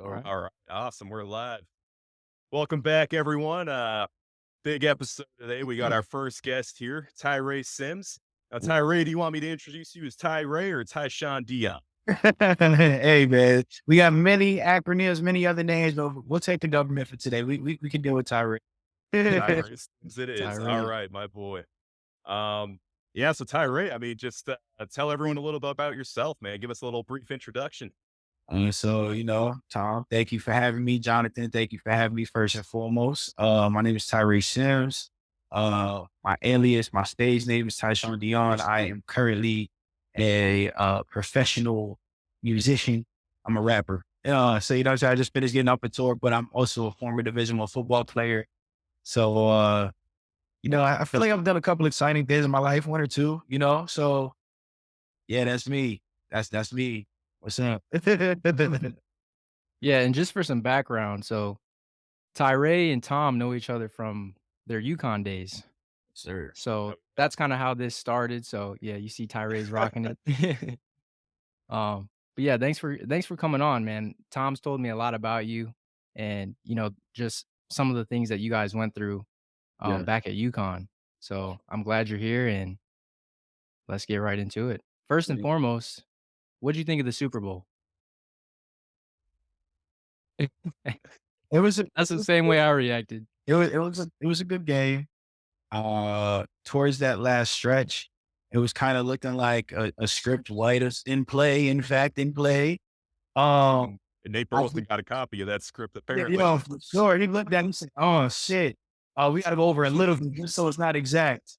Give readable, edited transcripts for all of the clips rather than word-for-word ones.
All right. All right. Awesome. We're live. Welcome back, everyone. Big episode today. We got our first guest here, Tyrae Sims. Now, Tyrae, do you want me to introduce you as Tyrae or Tyshawn Dion? Hey man, we got many acronyms, many other names, but we'll take the government for today. We can deal with Tyreek. Tyrae Sims it is. All Tyreek. right, my boy. Um, yeah, so Tyrae, I mean, just tell everyone a little bit about yourself, man. Give us a little brief introduction. Tom, thank you for having me. Jonathan, thank you for having me first and foremost. My name is Tyrae Sims. My alias, my stage name is Tyshawn Dion. I am currently a professional musician. I'm a rapper. So I just finished getting up a tour, but I'm also a former Division One football player. So I feel like I've done a couple exciting things in my life, one or two, So yeah, that's me. That's me. What's up? Yeah, and just for some background, so Tyrae and Tom know each other from their Yukon days. Sir. So Oh, that's kinda how this started. So, yeah, you see Tyrae's rocking it. But yeah, thanks for coming on, man. Tom's told me a lot about you and, just some of the things that you guys went through, Yeah. back at Yukon. So, I'm glad you're here, and let's get right into it. First and foremost, what'd you think of the Super Bowl? It was a That's the same way I reacted. it was a good game. Towards that last stretch, it was kind of looking like a script was in play. Um, and Nate I, Burleson got a copy of that script, yeah, apparently. for sure. He looked at me and said, "Oh shit, we got to go over a little bit just so it's not exact."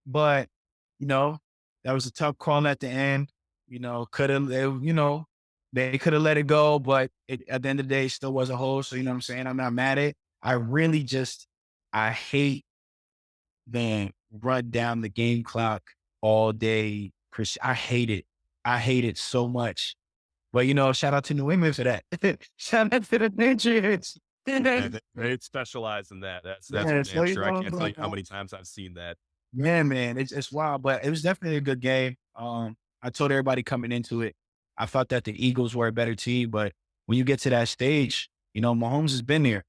But you know, that was a tough call at the end. Could have, they could have let it go, but at the end of the day, it still was a hole. So you know what I'm saying? I'm not mad at it. I really just, I hate the run down the game clock all day. I hate it. I hate it so much. But shout out to New England for that. Shout out to the Patriots. Yeah, Yeah, they specialize in that. That's for so damn sure. I can't tell you how many times I've seen that. man, it's wild, but it was definitely a good game. I told everybody coming into it, I thought that the Eagles were a better team, but when you get to that stage, Mahomes has been there.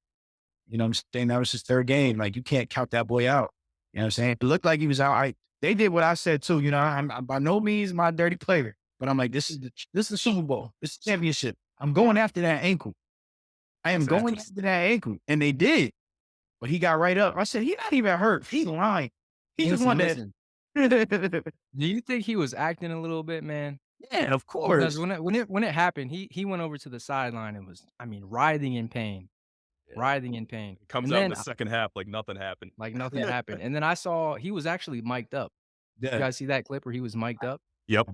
I'm saying that was his third game. Like you can't count that boy out. You know what I'm saying? It looked like he was out. They did what I said too. I'm by no means my dirty player, but I'm like, this is the Super Bowl. This is the championship. I'm going after that ankle. I am going Exactly. after that ankle, and they did. But he got right up. I said, he not even hurt. He's lying. He just Listen, wanted listen. to. Do you think he was acting a little bit, man? Yeah, of Because course. when it happened, he went over to the sideline and was, I mean, Yeah. writhing in pain. It comes And out in then, the second half like nothing happened. like, nothing happened. And then I saw he was actually mic'd up. You Yeah. guys see that clip where he was mic'd up? Yep.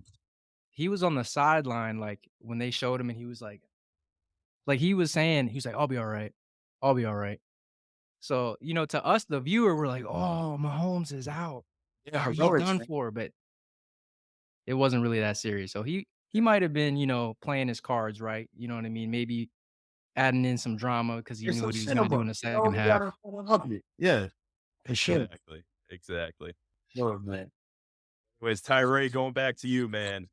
He was on the sideline, like, when they showed him and he was like, he was saying, he was like, "I'll be alright. I'll be alright." So, to us, the viewer, we're like, "Oh, Mahomes is out. Yeah, He's heroics, done man. for," but it wasn't really that serious. So he might have been, playing his cards right, you know what I mean? Maybe adding in some drama because he It's knew some what he was gonna do cinema. in the second We half. gotta love it. Yeah, for sure. Exactly. Exactly. Sure, man. Anyways, Tyrae, going back to you, man.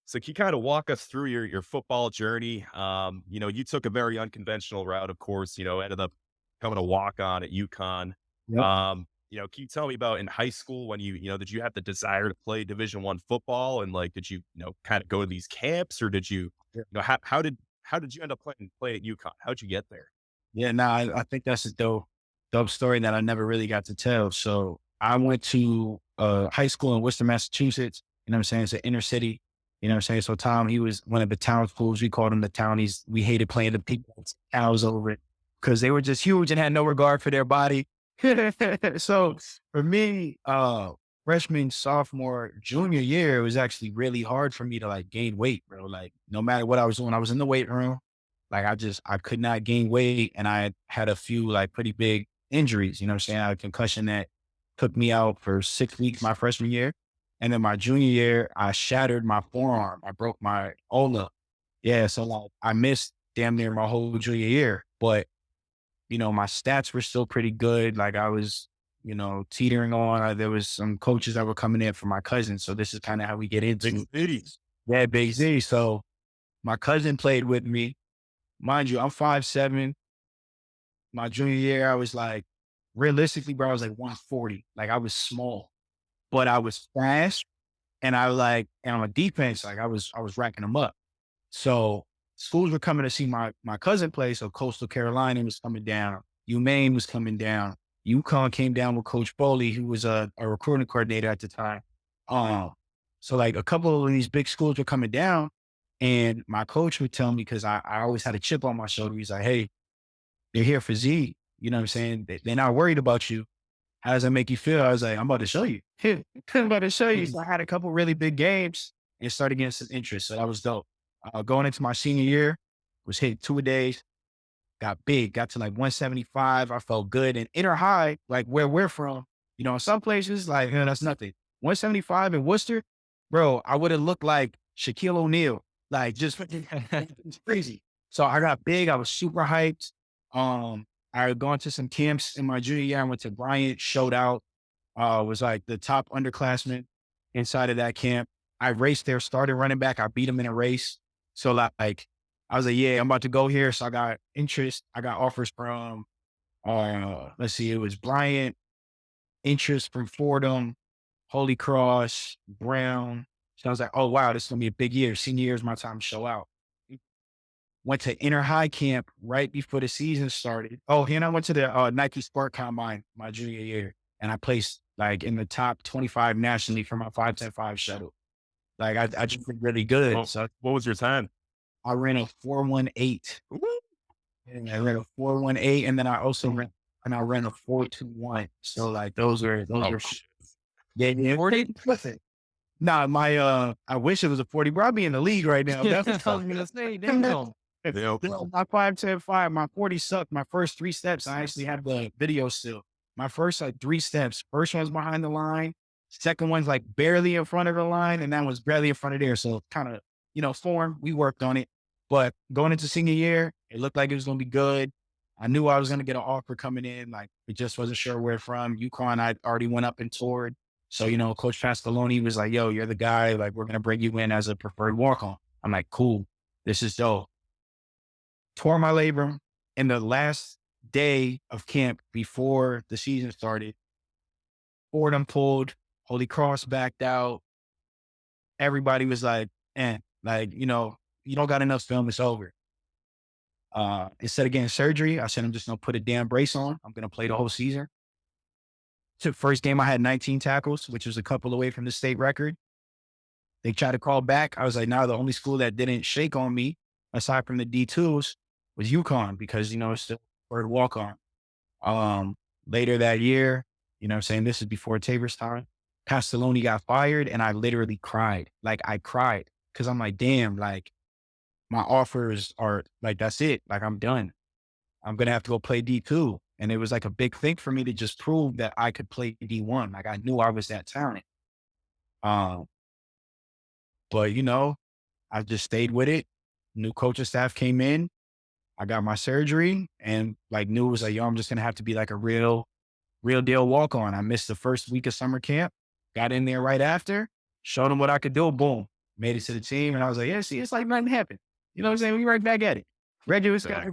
So can you kind of walk us through your football journey? You took a very unconventional route, of course, ended up becoming a walk-on at UConn. Yep. Can you tell me about in high school when did you have the desire to play Division One football? And like, did you, kind of go to these camps or did you, Yeah. how did you end up playing at UConn? How'd you get there? Yeah, no, I think that's a dope story that I never really got to tell. So I went to high school in Worcester, Massachusetts. You know what I'm saying? It's an inner city. You know what I'm saying? So Tom, he was one of the town schools. We called him the townies. We hated playing the people cows over it because they were just huge and had no regard for their body. So for me, freshman, sophomore, junior year, it was actually really hard for me to like gain weight, bro. Like no matter what I was doing, I was in the weight room. Like I could not gain weight, and I had a few like pretty big injuries. You know what I'm saying? I had a concussion that took me out for 6 weeks my freshman year, and then my junior year, I shattered my forearm. I broke my ulna. Yeah, so like I missed damn near my whole junior year, but my stats were still pretty good. Like I was, teetering on. There was some coaches that were coming in for my cousins, so this is kind of how we get Big into cities. yeah, Big Z. So My cousin played with me. Mind you, I'm 5'7". My junior year, I was like, realistically, bro, I was like 140. Like I was small, but I was fast and and on defense, like I was racking them up. So schools were coming to see my cousin play. So Coastal Carolina was coming down. UMaine was coming down. UConn came down with Coach Foley, who was a recruiting coordinator at the time. Um, so like a couple of these big schools were coming down, and my coach would tell me because I always had a chip on my shoulder. He's like, "Hey, they're here for Z. You know what I'm saying? They're not worried about you. How does that make you feel?" I was like, "I'm about to show you. I'm about to show you." So I had a couple really big games and started getting some interest. So that was dope. Going into my senior year, was hitting two-a-days, got big, got to like 175. I felt good. And inner high, like where we're from, in some places, like, that's nothing. 175 in Worcester, bro, I would have looked like Shaquille O'Neal, like just it's crazy. So I got big. I was super hyped. I had gone to some camps in my junior year. I went to Bryant, showed out, was like the top underclassman inside of that camp. I raced there, started running back. I beat him in a race. So like I was like, yeah, I'm about to go here. So I got interest. I got offers from, let's see, it was Bryant, interest from Fordham, Holy Cross, Brown. So I was like, oh, wow, this is going to be a big year. Senior year is my time to show out. Went to inner high camp right before the season started. Oh, and I went to the Nike Spark Combine my junior year, and I placed like in the top 25 nationally for my 5'10" shuttle. Like I just did really good. Well, So what was your time? I ran a 4.18. And I ran a 4.18, and then I ran a 4.21. So like those Oh, are yeah, yeah. 40? Listen, nah, I wish it was a 40, bro. I'd be in the league right now. I That's was gonna say, damn. yep. my 5'10", my 40 sucked. My first three steps, I actually have the video still. My first like three steps. First one's behind the line. Second one's like barely in front of the line, and that was barely in front of there. So kind of, form. We worked on it. But going into senior year, it looked like it was gonna be good. I knew I was gonna get an offer coming in. Like we just wasn't sure where from. UConn, I already went up and toured. So, Coach Pasqualoni was like, yo, you're the guy. Like, we're gonna bring you in as a preferred walk-on. I'm like, cool. This is dope. Tore my labrum in the last day of camp before the season started. Fordham pulled, Holy Cross backed out. Everybody was like, like, you don't got enough film, it's over. Instead of getting surgery, I said, I'm just going to put a damn brace on. I'm going to play the whole season. So first game, I had 19 tackles, which was a couple away from the state record. They tried to call back. I was like, nah, the only school that didn't shake on me, aside from the D2s, was UConn because, it's still for walk on. Later that year, what I'm saying? This is before Tabor's time. Pasqualoni got fired and I literally cried. Like I cried because I'm like, damn, like my offers are like, that's it. Like I'm done. I'm going to have to go play D2. And it was like a big thing for me to just prove that I could play D1. Like I knew I was that talented. But I just stayed with it. New coaching staff came in. I got my surgery and like knew it was like, yo, I'm just going to have to be like a real deal walk on. I missed the first week of summer camp, got in there right after, showed them what I could do. Boom, made it to the team. And I was like, yeah, see, it's like nothing happened. You know what I'm saying? We right back at it. Reggie was got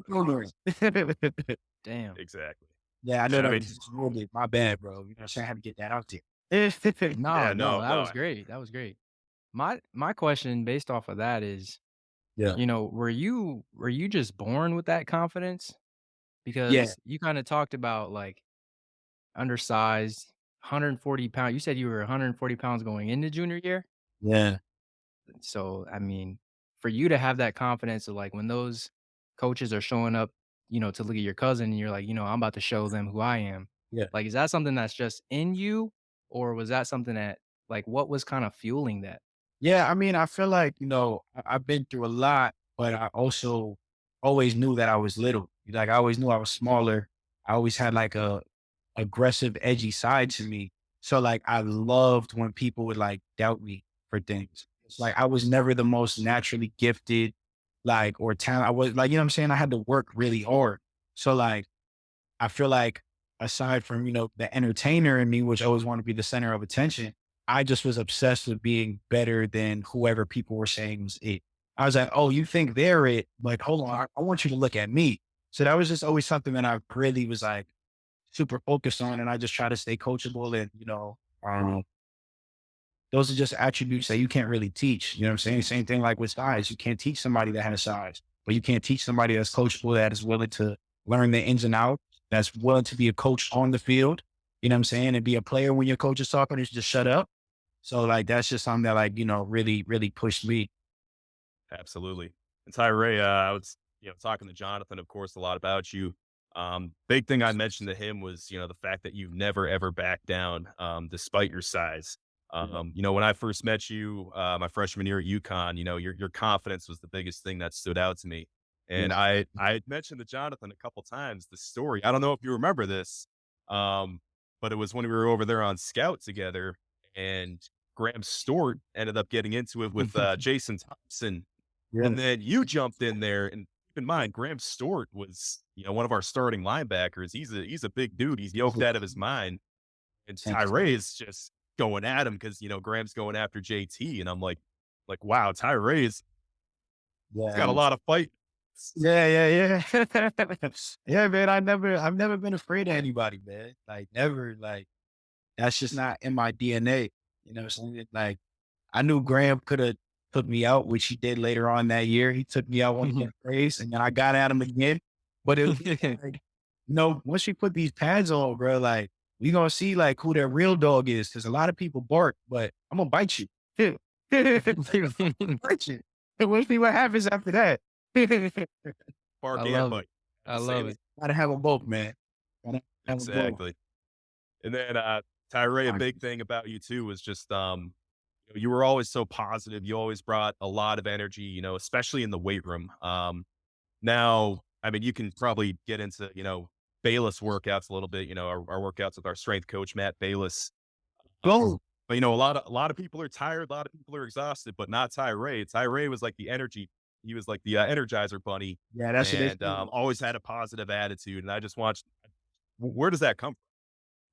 Damn. Exactly. Yeah, I know I that mean, was really my bad, bro. You know what I'm saying? I had to get that out there. No, Yeah, no, no, that no. was great. That was great. My question based off of that is, Yeah. were you just born with that confidence? Yeah. Because you kind of talked about like undersized, 140 pounds. You said you were 140 pounds going into junior year. Yeah. So, I mean, for you to have that confidence of like when those coaches are showing up, to look at your cousin and you're like, I'm about to show them who I am. Yeah. Like, is that something that's just in you? Or was that something that like what was kind of fueling that? Yeah. I mean, I feel like, I've been through a lot, but I also always knew that I was little. Like I always knew I was smaller. I always had like a aggressive, edgy side to me. So like I loved when people would like doubt me for things. Like I was never the most naturally gifted, like or talent. I was like, you know what I'm saying? I had to work really hard. So like I feel like aside from, the entertainer in me, which always wanted to be the center of attention, I just was obsessed with being better than whoever people were saying was it. I was like, oh, you think they're it? Like, hold on, I want you to look at me. So that was just always something that I really was like super focused on. And I just try to stay coachable and, those are just attributes that you can't really teach. You know what I'm saying? Same thing like with size. You can't teach somebody that has size, but you can't teach somebody that's coachable, that is willing to learn the ins and outs, that's willing to be a coach on the field. You know what I'm saying? And be a player when your coach is talking, is just shut up. So like that's just something that like, really, really pushed me. Absolutely. And Tyrae, I was, talking to Jonathan, of course, a lot about you. Big thing I mentioned to him was, the fact that you've never ever backed down, despite your size. When I first met you, my freshman year at UConn, your confidence was the biggest thing that stood out to me. Yeah. And I had mentioned to Jonathan a couple times the story. I don't know if you remember this, um, but it was when we were over there on scout together, and Graham Stewart ended up getting into it with Jason Thompson, Yeah. and then you jumped in there. And keep in mind, Graham Stewart was, one of our starting linebackers. He's a big dude. He's yoked out of his mind. And Tyrae is just going at him because, Graham's going after JT. And I'm wow, Tyrae's he's got a Yeah. lot of fight. Yeah. Yeah, man. I've never been afraid of anybody, man. Like never, like that's just not in my DNA. You know what I'm saying? Like I knew Graham could have took me out, which he did later on that year. He took me out one of the race and then I got at him again. But it was like, once we put these pads on, bro, like we gonna see like who their real dog is. Cause a lot of people bark, but I'm gonna bite you. Bite you. And we'll see what happens after that. Bark I and love it. bite. I love it. Gotta have them both, man. Gotta have 'em both. Exactly. And then Tyrae, a big thing about you too was just you were always so positive. You always brought a lot of energy, especially in the weight room. Now, I mean, you can probably get into, Bayless workouts a little bit, our workouts with our strength coach, Matt Bayless. Go. But a lot of people are tired, a lot of people are exhausted, but not Tyrae. Tyrae was like the energy. He was like the Energizer bunny, Yeah, that's what they and say. always had a positive attitude. And I just watched. Where does that come from?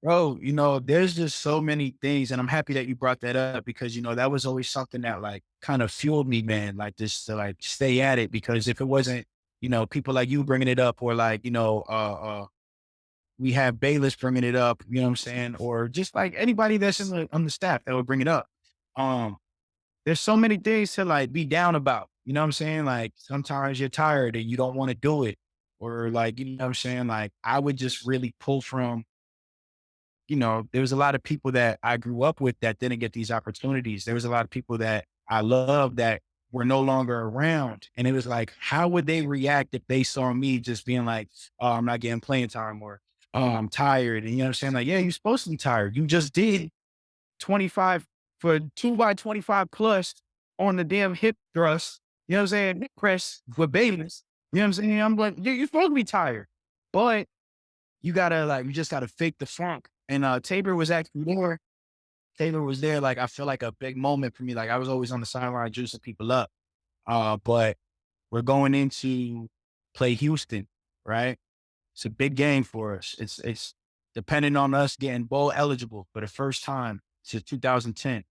Bro, there's just so many things, and I'm happy that you brought that up because that was always something that like kind of fueled me, man. Like just to like stay at it because if it wasn't, people like you bringing it up, or like we have Bayless bringing it up, you know what I'm saying, or just like anybody that's on the staff that would bring it up. Um, there's so many things to like be down about. You know what I'm saying? Like sometimes you're tired and you don't want to do it, or like you know what I'm saying. Like I would just really pull from there was a lot of people that I grew up with that didn't get these opportunities. There was a lot of people that I love that were no longer around. And it was like, how would they react if they saw me just being like, oh, I'm not getting playing time, or oh, I'm tired. And you know what I'm saying? Like, yeah, you're supposed to be tired. You just did 25 for 2x25 plus on the damn hip thrust. You know what I'm saying? Hip press with babies. You know what I'm saying? I'm like, yeah, you're supposed to be tired. But you just gotta fake the funk. And Tabor was actually there. Taylor was there. Like I feel like a big moment for me. Like I was always on the sideline juicing people up. But we're going into play Houston, right? It's a big game for us. It's depending on us getting bowl eligible for the first time since 2010.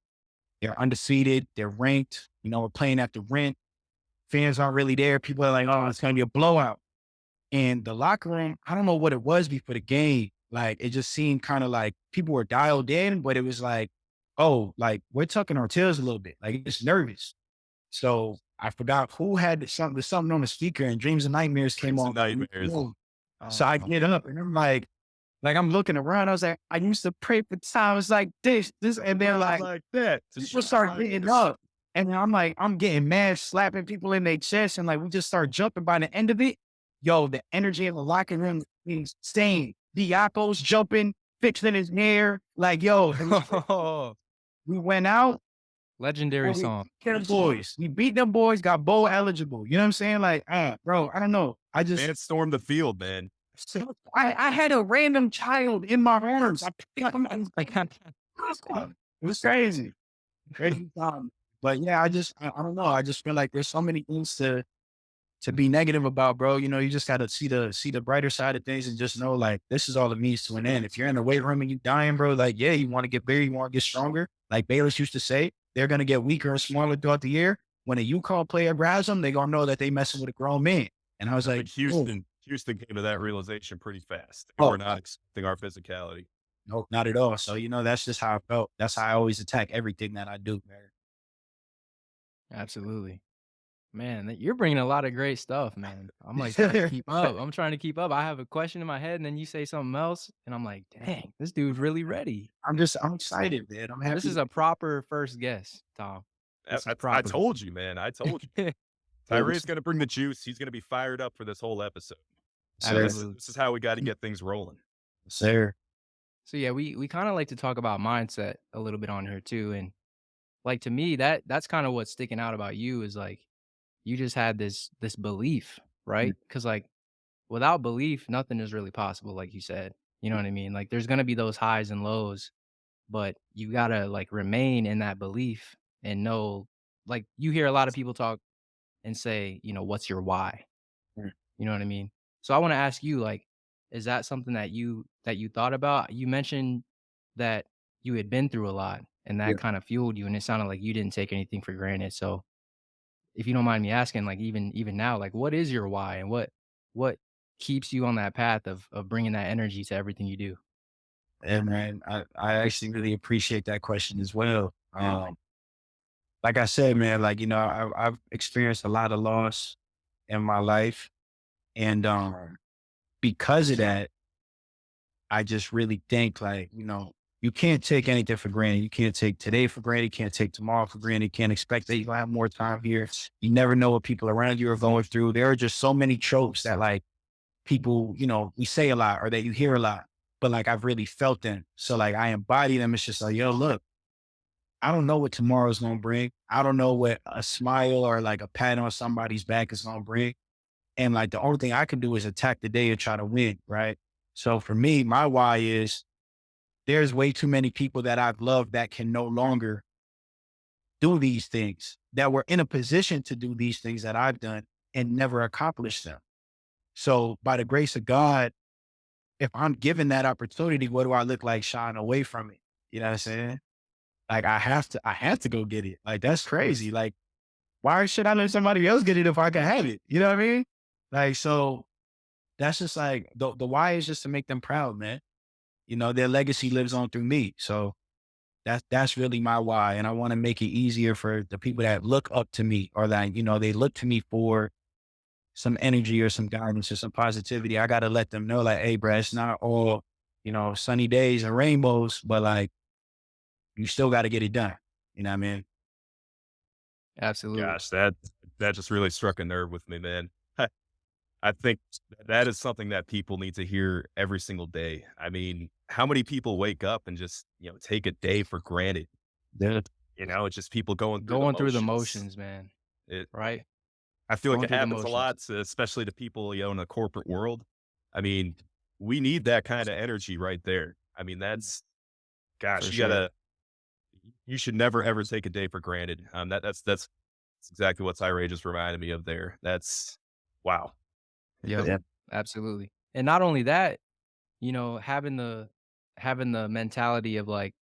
They're undefeated. They're ranked. We're playing at the rent. Fans aren't really there. People are like, oh, it's gonna be a blowout. And the locker room, I don't know what it was before the game. Like, it just seemed kind of like people were dialed in, but it was like, oh, like we're tucking our tails a little bit. Like it's nervous. So I forgot who had something on the speaker, and Dreams and Nightmares came Dreams on. and Nightmares. So I get up and I'm like I'm looking around. I was like, I used to pray for times like this, and then like that. people start getting up. And then I'm getting mad, slapping people in their chest, and like we just start jumping. By the end of it, yo, the energy in the locker room is insane. Diaco's jumping, fixing his hair, like yo. We went out. Legendary song. We beat them boys, got bowl eligible. You know what I'm saying? Like, bro, I don't know. I just Man stormed the field, man. I had a random child in my arms. I picked him and like it was crazy. Crazy time. But yeah, I don't know. I just feel like there's so many things to be negative about, bro. You just gotta see the brighter side of things and just know like this is all it means to an end. If you're in the weight room and you dying, bro, like yeah, you want to get bigger, you want to get stronger. Like Bayless used to say, they're gonna get weaker and smaller throughout the year. when a UConn player grabs them, they gonna know that they messing with a grown man. And I was I like, think oh, Houston came to that realization pretty fast. They were oh, not expecting our physicality. no, not at all. So, that's just how I felt. That's how I always attack everything that I do, man. Absolutely. Man, you're bringing a lot of great stuff, man. I'm like trying to keep up. I'm trying to keep up. I have a question in my head and then you say something else and I'm like, dang, this dude's really ready. I'm excited, man. I'm This is happy. a proper first guess, Tom. This is I proper. told you, man. I told you. Tyrae's going to bring the juice. He's going to be fired up for this whole episode. You know, Sir, Absolutely. this is how we got to get things rolling. sir. So yeah, we kind of like to talk about mindset a little bit on here too. And like to me, that's kind of what's sticking out about you is like you just had this belief, right? Because like without belief, nothing is really possible, like you said. You know what I mean? Like there's gonna be those highs and lows, but you gotta like remain in that belief and know like you hear a lot of people talk and say, what's your why? You know what I mean? So I want to ask you, like, is that something that you thought about? You mentioned that you had been through a lot and Yeah. that kind of fueled you, and it sounded like you didn't take anything for granted. So if you don't mind me asking, like even now, like what is your why and what keeps you on that path of bringing that energy to everything you do? And man, I actually really appreciate that question as well. Like I said, man, like, I've experienced a lot of loss in my life. And because of that, I just really think like, you can't take anything for granted. You can't take today for granted. You can't take tomorrow for granted. You can't expect that you're gonna have more time here. You never know what people around you are going through. There are just so many tropes that like people, we say a lot or that you hear a lot, but like I've really felt them. So like I embody them. It's just like, yo, look, I don't know what tomorrow's gonna bring. I don't know what a smile or like a pat on somebody's back is gonna bring. And like the only thing I can do is attack the day and try to win, right? So for me, my why is there's way too many people that I've loved that can no longer do these things, that were in a position to do these things that I've done and never accomplished them. So by the grace of God, if I'm given that opportunity, what do I look like shying away from it? You know what I'm saying? Like I have to go get it. Like that's crazy. Like, why should I let somebody else get it if I can have it? You know what I mean? Like, so that's just like the why is just to make them proud, man. Their legacy lives on through me. So that's really my why. And I want to make it easier for the people that look up to me or that, they look to me for some energy or some guidance or some positivity. I gotta let them know, like, hey, bro, it's not all, sunny days and rainbows, but like you still gotta get it done. You know what I mean? Absolutely. Gosh, that just really struck a nerve with me, man. I think that is something that people need to hear every single day. I mean, how many people wake up and just, take a day for granted? Yeah. It's just people going through the Going through the motions. motions, man. It Right? I feel like Going it through the happens a motions. lot, especially to people, in the corporate world. I mean, we need that kind of energy right there. I mean, For gosh, sure. you should never ever take a day for granted. That's exactly what Tyrae just reminded me of there. That's wow. Yep. Yeah. Absolutely. And not only that, having the mentality of like,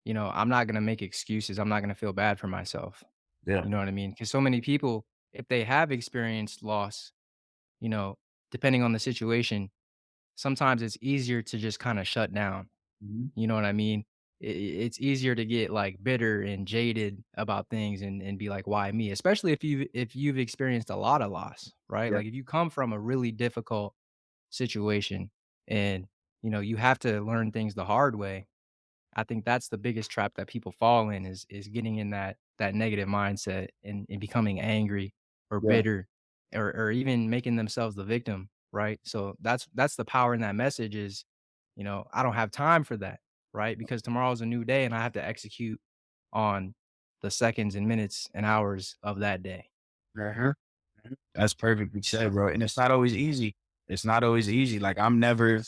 I'm not gonna make excuses. I'm not gonna feel bad for myself. Yeah. You know what I mean? Because so many people, if they have experienced loss, you know, depending on the situation, sometimes it's easier to just kind of shut down. Mhm. You know what I mean? It's easier to get like bitter and jaded about things and be like, why me? Especially if you've experienced a lot of loss, right? Yeah. Like if you come from a really difficult situation and you have to learn things the hard way. I think that's the biggest trap that people fall in is getting in that negative mindset and becoming angry or Yeah. bitter or even making themselves the victim, right? So that's the power in that message is, I don't have time for that, right? Because tomorrow's a new day and I have to execute on the seconds and minutes and hours of that day. Uh-huh. That's perfectly said, bro. And it's not always easy. It's not always easy. Like I'm never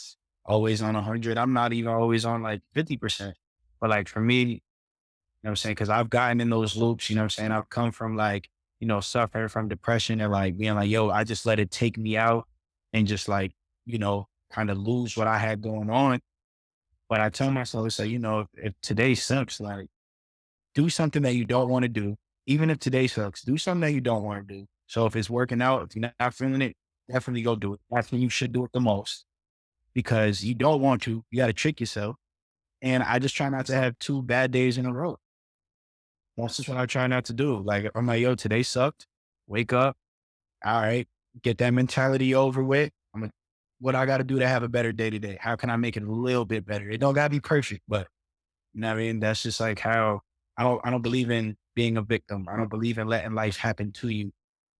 always on 100. I'm not even always on like 50%. But like for me, what I'm saying? Cause I've gotten in those loops, you know what I'm saying? I've come from like, suffering from depression and like being like, yo, I just let it take me out and just like, kind of lose what I had going on. But I tell myself, it's like, if today sucks, like do something that you don't want to do. Even if today sucks, do something that you don't want to do. So if it's working out, if you're not feeling it, definitely go do it. That's when you should do it the most because you don't want to. You got to trick yourself. And I just try not to have 2 bad days in a row. That's just what I try not to do. Like, I'm like, yo, today sucked. Wake up. All right. Get that mentality over with. What I got to do to have a better day today? How can I make it a little bit better? It don't got to be perfect, but you know what I mean? That's just like how I don't believe in being a victim. I don't believe in letting life happen to you.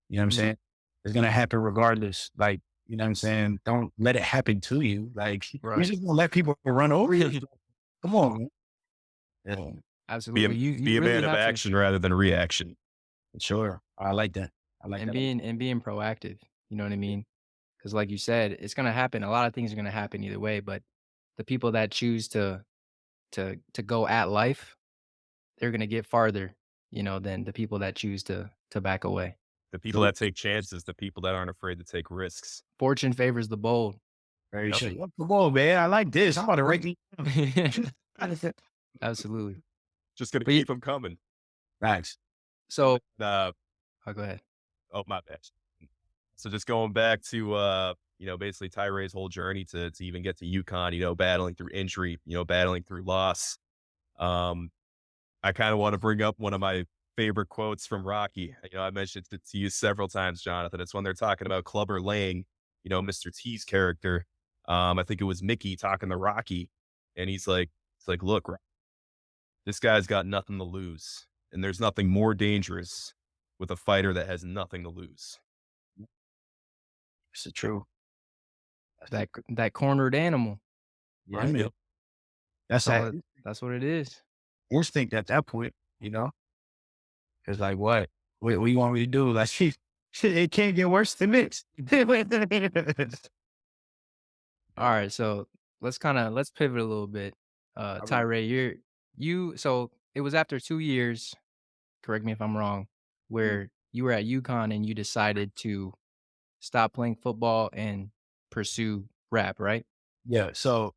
You know what I'm saying? It's going to happen regardless. Like, you know what I'm saying? Don't let it happen to you. Like, you Right. just going to let people run over you. Come on, man. Yeah, Be a, Absolutely. You be a really man of have to. action rather than reaction. sure. I like that. I like And that. being proactive, you know what I mean? Because like you said, it's gonna happen. A lot of things are gonna happen either way, but the people that choose to go at life, they're gonna get farther, than the people that choose to back away. The people that take chances, the people that aren't afraid to take risks. Fortune favors the bold. Very Yep. sure. Yo, come on, man. I like this. I'm about to write these down. Absolutely. Just gonna But keep them coming. Thanks. so Uh, oh, go ahead. oh my bad. So just going back to basically Tyrae's whole journey to even get to UConn, battling through injury, battling through loss. Um, I kind of want to bring up one of my favorite quotes from Rocky. I mentioned it to you several times, Jonathan. It's when they're talking about Clubber Lang, Mr. T's character. I think it was Mickey talking to Rocky, and it's like, look, this guy's got nothing to lose, and there's nothing more dangerous with a fighter that has nothing to lose. It's the truth. That cornered animal. Yeah, Right. man. That's That's all that that's what it is. instinct at that point, It's like, what you want me to do? Like, shit, it can't get worse than this. All right, so let's pivot a little bit. All right. Tyrae, so it was after 2 years, correct me if I'm wrong, where you were at UConn and you decided to stop playing football and pursue rap, right? Yeah, so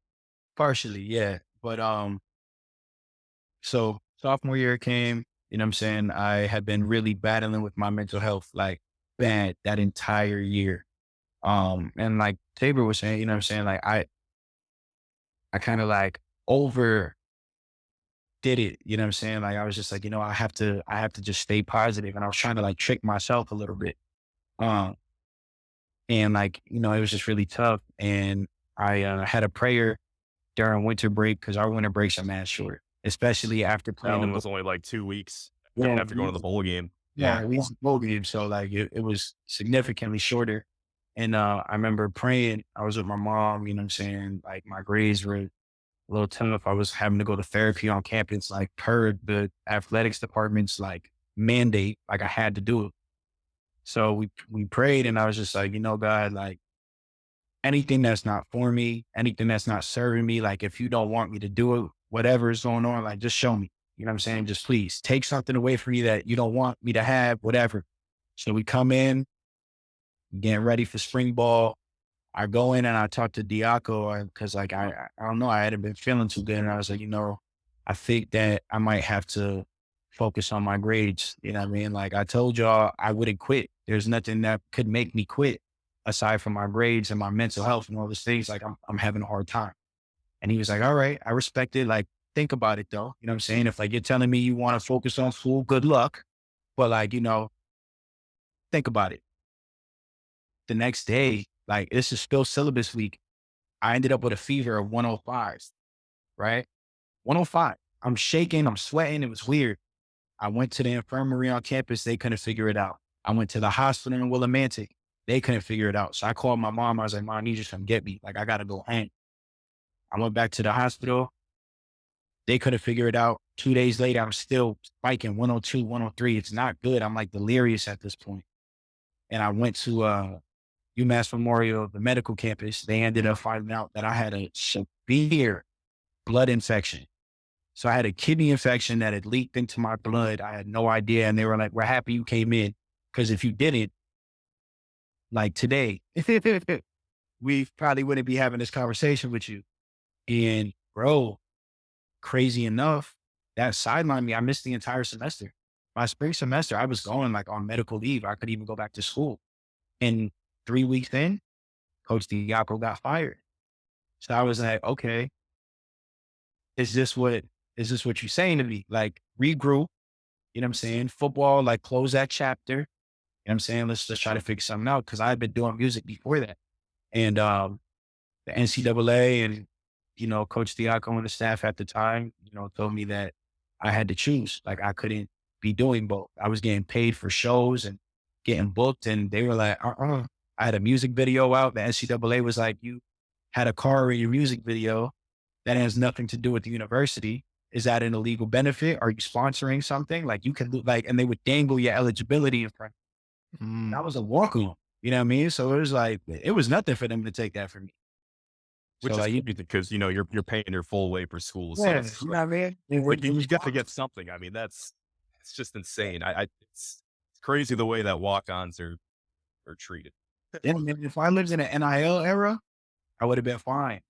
partially, yeah. But so sophomore year came, you know what I'm saying? I had been really battling with my mental health, like bad that entire year. And like Tabor was saying, you know what I'm saying? Like I kind of like over did it, you know what I'm saying? Like I was just like, I have to just stay positive. And I was trying to like trick myself a little bit. Um, and like, it was just really tough. And I had a prayer during winter break because our winter breaks are mad short, especially after That playing the one was only like 2 weeks yeah, after going to the bowl game. yeah, we bowl game. So like it was significantly shorter. And I remember praying. I was with my mom, you know what I'm saying? Like my grades were a little tough. I was having to go to therapy on campus, like per the athletics department's like mandate, like I had to do it. So we prayed and I was just like, God, like anything that's not for me, anything that's not serving me, like if you don't want me to do it, whatever is going on, like just show me. You know what I'm saying? Just please take something away from me that you don't want me to have, whatever. So we come in, getting ready for spring ball. I go in and I talk to Diaco because like I don't know, I hadn't been feeling too good. And I was like, I think that I might have to focus on my grades. You know what I mean? Like I told y'all I wouldn't quit. There's nothing that could make me quit aside from my grades and my mental health and all those things. Like I'm having a hard time. And he was like, all right, I respect it. Like, think about it though. You know what I'm saying? If like you're telling me you want to focus on school, good luck. But like, think about it. The next day, like this is still syllabus week. I ended up with a fever of 105, right? 105. I'm shaking, I'm sweating. It was weird. I went to the infirmary on campus. They couldn't figure it out. I went to the hospital in Willimantic. They couldn't figure it out. So I called my mom. I was like, Mom, I need you to come get me. Like, I got to go home. I went back to the hospital. They couldn't figure it out. 2 days later, I'm still spiking 102, 103. It's not good. I'm like delirious at this point. And I went to UMass Memorial, the medical campus. They ended up finding out that I had a severe blood infection. So I had a kidney infection that had leaked into my blood. I had no idea. And they were like, we're happy you came in. Because if you didn't, like today, we probably wouldn't be having this conversation with you. And bro, crazy enough, that sidelined me. I missed the entire semester. my spring semester, I was going like on medical leave. I could even go back to school. And 3 weeks in, Coach Diaco got fired. So I was like, okay, is this what you're saying to me? Like regroup, you know what I'm saying? Football, like close that chapter. You know what I'm saying? Let's try to figure something out. Cause I had been doing music before that. And the NCAA and, Coach Diaco and the staff at the time, told me that I had to choose. Like I couldn't be doing both. I was getting paid for shows and getting booked. And they were like, I had a music video out. The NCAA was like, you had a car in your music video. That has nothing to do with the university. Is that an illegal benefit? Are you sponsoring something? Like you can do like, and they would dangle your eligibility in front. Mm. That was a walk on. You know what I mean? So it was like, it was nothing for them to take that from me. So Which is like, crazy because, you're paying your full way for school. So yeah, it's you know what I mean? like you got to get something. I mean, it's just insane. It's crazy the way that walk-ons are treated. Yeah, man, if I lived in an NIL era, I would have been fine.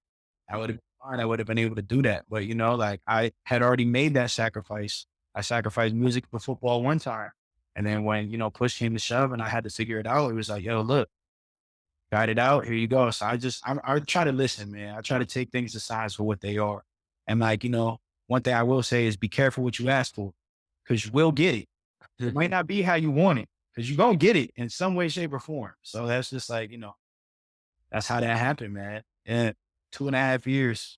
I would have been fine. I would have been able to do that. But like I had already made that sacrifice. I sacrificed music for football one time. And then when, push came to shove and I had to figure it out, it was like, yo, look, got it out. Here you go. So I try to listen, man. I try to take things aside for what they are. And like, one thing I will say is be careful what you ask for because you will get it. It might not be how you want it because you're going to get it in some way, shape, or form. So that's just like, that's how that happened, man. And 2.5 years.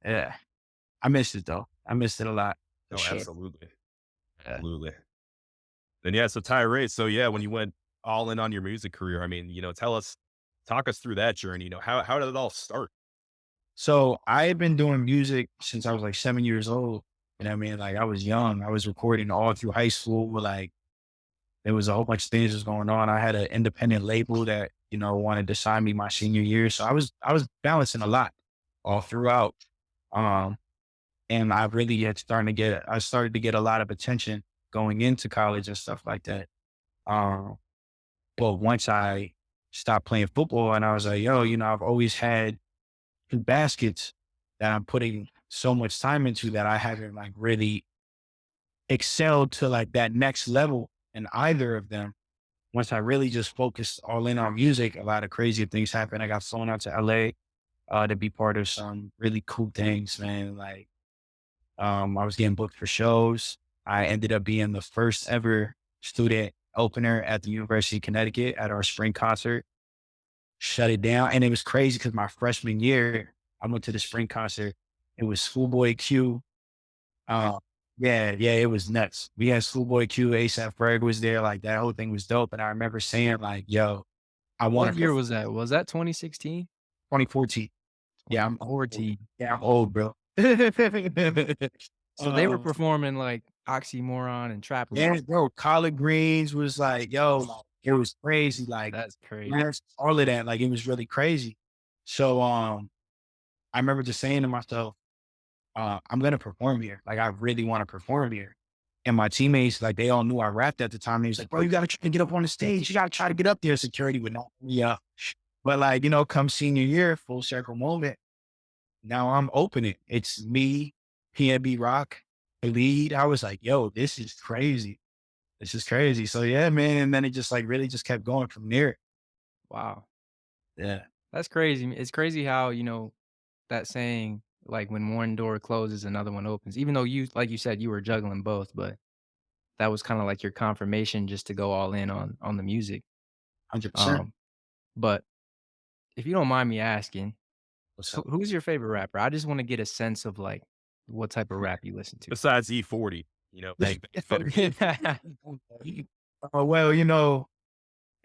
Yeah. I missed it though. I missed it a lot. For Oh, sure. absolutely. Yeah. Absolutely. Then yeah, so Tyrae, so yeah, when you went all in on your music career, I mean, talk us through that journey. How did it all start? So I had been doing music since I was like 7 years old. You know what I mean? Like I was young. I was recording all through high school. Like there was a whole bunch of things that was going on. I had an independent label that, wanted to sign me my senior year. So I was balancing a lot all throughout. Um, and I really I started to get a lot of attention going into college and stuff like that. Um, but once I stopped playing football and I was like, yo, I've always had two baskets that I'm putting so much time into that I haven't like really excelled to like that next level in either of them. Once I really just focused all in on music, a lot of crazy things happened. I got flown out to LA to be part of some really cool things, man. Like I was getting booked for shows. I ended up being the first ever student opener at the University of Connecticut at our spring concert. Shut it down. And it was crazy because my freshman year, I went to the spring concert. It was Schoolboy Q. Uh, yeah, it was nuts. We had Schoolboy Q, ASAP Ferg was there. Like that whole thing was dope. And I remember saying like, yo, I want What to year was that? Was that 2016? 2014. Yeah, I'm old. 14. Yeah, I'm old, bro. So they were performing like Oxymoron and Trap. Yeah, bro. Collard Greens was like, yo, like, it was crazy. Like, That's crazy. all of that. Like, it was really crazy. So, I remember just saying to myself, I'm gonna perform here. Like, I really want to perform here. And my teammates, like, they all knew I rapped at the time. They was like, bro, you gotta try to get up on the stage. You gotta try to get up there. Security would not me up. But like, come senior year, full circle moment. Now I'm opening. It's me, PNB Rock, the lead. I was like, yo, this is crazy. This is crazy. So yeah, man. And then it just like really just kept going from there. Wow. Yeah. That's crazy. It's crazy how, that saying, like when one door closes, another one opens. Even though like you said, you were juggling both, but that was kind of like your confirmation just to go all in on the music. 100%. Um, but if you don't mind me asking, What's up? who's your favorite rapper? I just want to get a sense of like what type of rap you listen to. Besides E40, bang, Oh, well,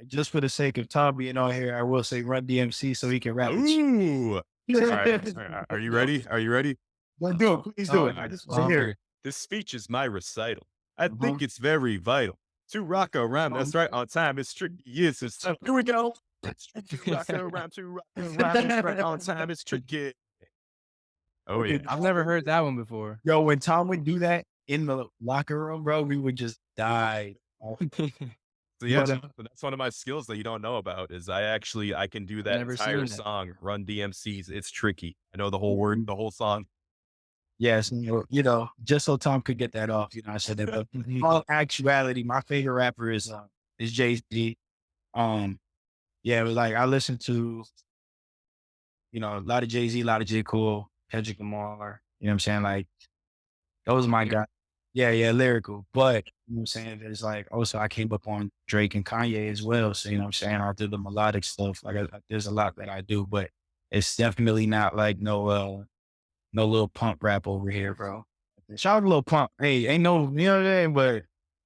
just for the sake of Tom being on here, I will say Run DMC so he can rap with you. Ooh. All right. Are you ready? Are you ready? Well, do it. Please do it. I just want to hear it. This speech is my recital. I think it's very vital to rock around. That's right. On time. It's tricky. Yes, it's time. Here we go. To rock around. That's right. On time. It's tricky. Oh, yeah. I've never heard that one before. Yo, when Tom would do that in the locker room, bro, we would just die. So yeah, But, that's one of my skills that you don't know about is I can do that Never entire seen that. song, Run DMC's. It's tricky. I know the whole word, the whole song. Yes, just so Tom could get that off, I said that. But in all actuality, my favorite rapper is Jay-Z. Um, yeah, it was like I listen to, a lot of Jay-Z, a lot of J. Cole, Kendrick Lamar, you know what I'm saying? Like those are my Lyric. guys. Yeah, yeah, lyrical. But you know what I'm saying? There's like also I came up on Drake and Kanye as well. So you know what I'm saying? I do the melodic stuff. Like there's a lot that I do, but it's definitely not like no little pump rap over here, bro. Shout out to Lil Pump. Hey, ain't no, you know what I mean? But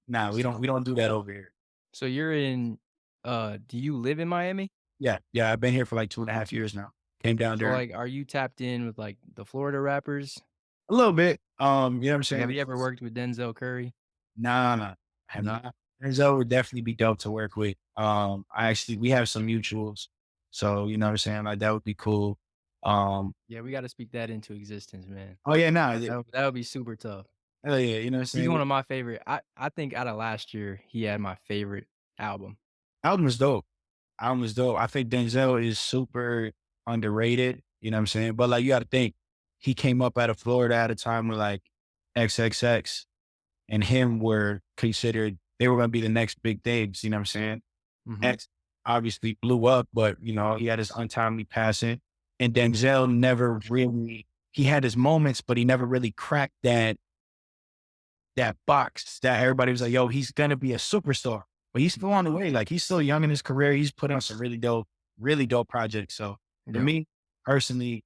nah, we don't do that over here. So you're in do you live in Miami? Yeah, yeah. I've been here for like 2.5 years now. Came down So, there like, are you tapped in with, like, the Florida rappers? a little bit. You know what I'm Like, have saying? you ever worked with Denzel Curry? Nah, nah. I have No? not. Denzel would definitely be dope to work with. We have some mutuals. So, you know what I'm saying? Like that would be cool. Um, Yeah, we gotta speak that into existence, man. oh yeah, nah, That would be super tough. hell yeah, you know what I'm He's saying? one of my favorite I think outta last year, he had my favorite album. Album is dope. Album is dope. I think Denzel is super underrated, you know what I'm saying? But like you gotta think, he came up out of Florida at a time where like XXX and him were considered they were gonna be the next big things, you know what I'm saying? Mhm. X obviously blew up, but he had his untimely passing. And Denzel never really he had his moments, but he never really cracked that box that everybody was like, yo, he's gonna be a superstar. But he's still on the way. Like he's still young in his career. He's put on some really dope projects. So for Yeah. me personally,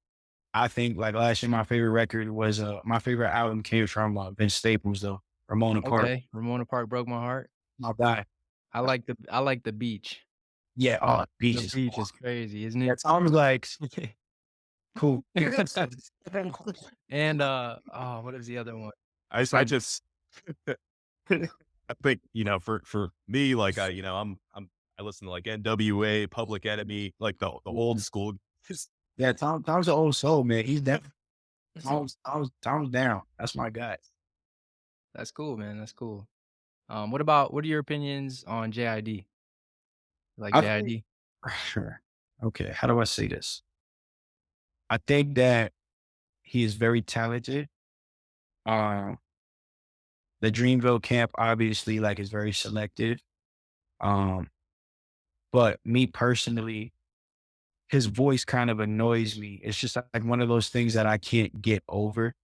I think like last year my favorite record was my favorite album came from Vince Staples though. Ramona Park. Okay, Ramona Park broke my heart. My guy. I like The Beach. Yeah, oh The beaches. Beach is crazy, isn't Yeah, it? Tom's like cool. And, oh, what is the other one? It's I like just I think, for me, like I listen to like NWA, Public Enemy, like the old school. Yeah, Tom's an old soul, man. He's definitely Tom's down. That's my guy. That's cool, man, that's cool. What are your opinions on JID? Like I think JID? sure. Okay, how do I say this? I think that he is very talented. Um, the Dreamville camp obviously like is very selective. Um, but me personally, his voice kind of annoys me. It's just like one of those things that I can't get over.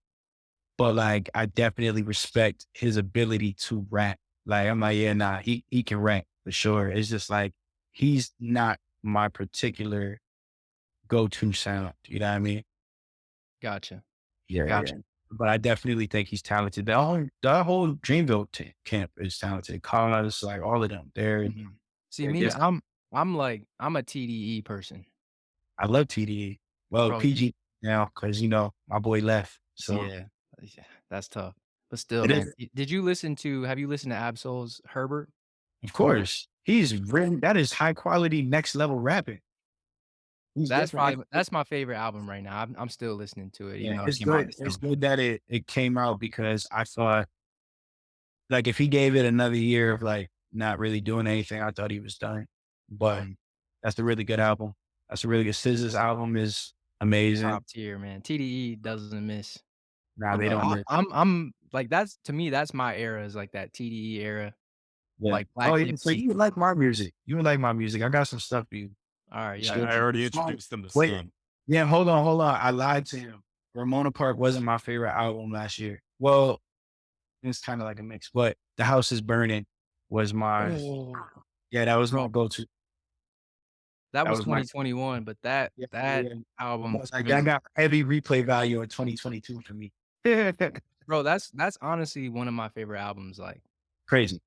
But like I definitely respect his ability to rap. Like I'm like, yeah, nah, he can rap for sure. It's just like he's not my particular go-to sound. You know what I mean? Gotcha, Yeah, yeah. gotcha. But I definitely think he's talented. The whole Dreamville camp is talented. Cause like all of them, Mhm. See, they're me, just. I'm a TDE person. I love TDE. Well, Bro, you PG now because my boy left. So yeah, yeah, that's tough. But still, it man, is. have you listened to Absol's Herbert? Of course, he's written. That is high quality, next level rapping. He's different. That's my favorite album right now. I'm still listening to it even Yeah, though it it's came out good. this It's summer. good that it came out because I thought like if he gave it another year of like not really doing anything, I thought he was done. But Mhm. that's a really good album. That's a really good SZA's album is amazing. Top tier, man. TDE doesn't miss. Nah, they don't miss. I'm like, that's to me, that's my era is like that TDE era, Yeah. like Oh Black yeah. So Hippy. you would like my music. You would like my music. I got some stuff for you. Alright, yeah, I, Sure. I already Oh, introduced them to wait. some. Yeah, hold on. I lied to him. Ramona Park wasn't my favorite album last year. Well, it's kind of like a mix, but The House is Burning was my oh, yeah, that was my bro, go-to. that That was was my 2021, but that yeah, that yeah. I album was like, that really got heavy replay value in 2022 for me. bro, that's honestly one of my favorite albums, like, Crazy,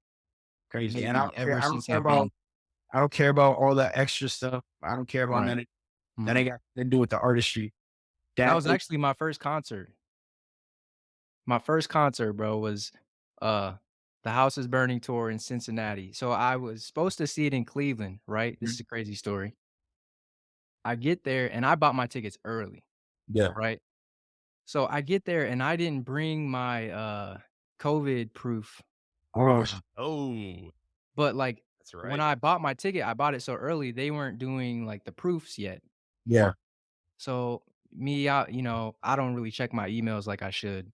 crazy. And maybe ever I don't since care I've been about I don't care about all that extra stuff. I don't care about right. none of that Mhm. ain't got to do with the artistry. That That was is actually my first concert. My first concert, bro, was, uh, the House is Burning tour in Cincinnati. So I was supposed to see it in Cleveland, right? This is a crazy story. I get there and I bought my tickets early, yeah. right? So I get there and I didn't bring my, COVID proof, Oh, Oh, but, like, that's when right. I bought my ticket, I bought it so early, they weren't doing, like, the proofs yet. yeah. So me, I don't really check my emails like I should.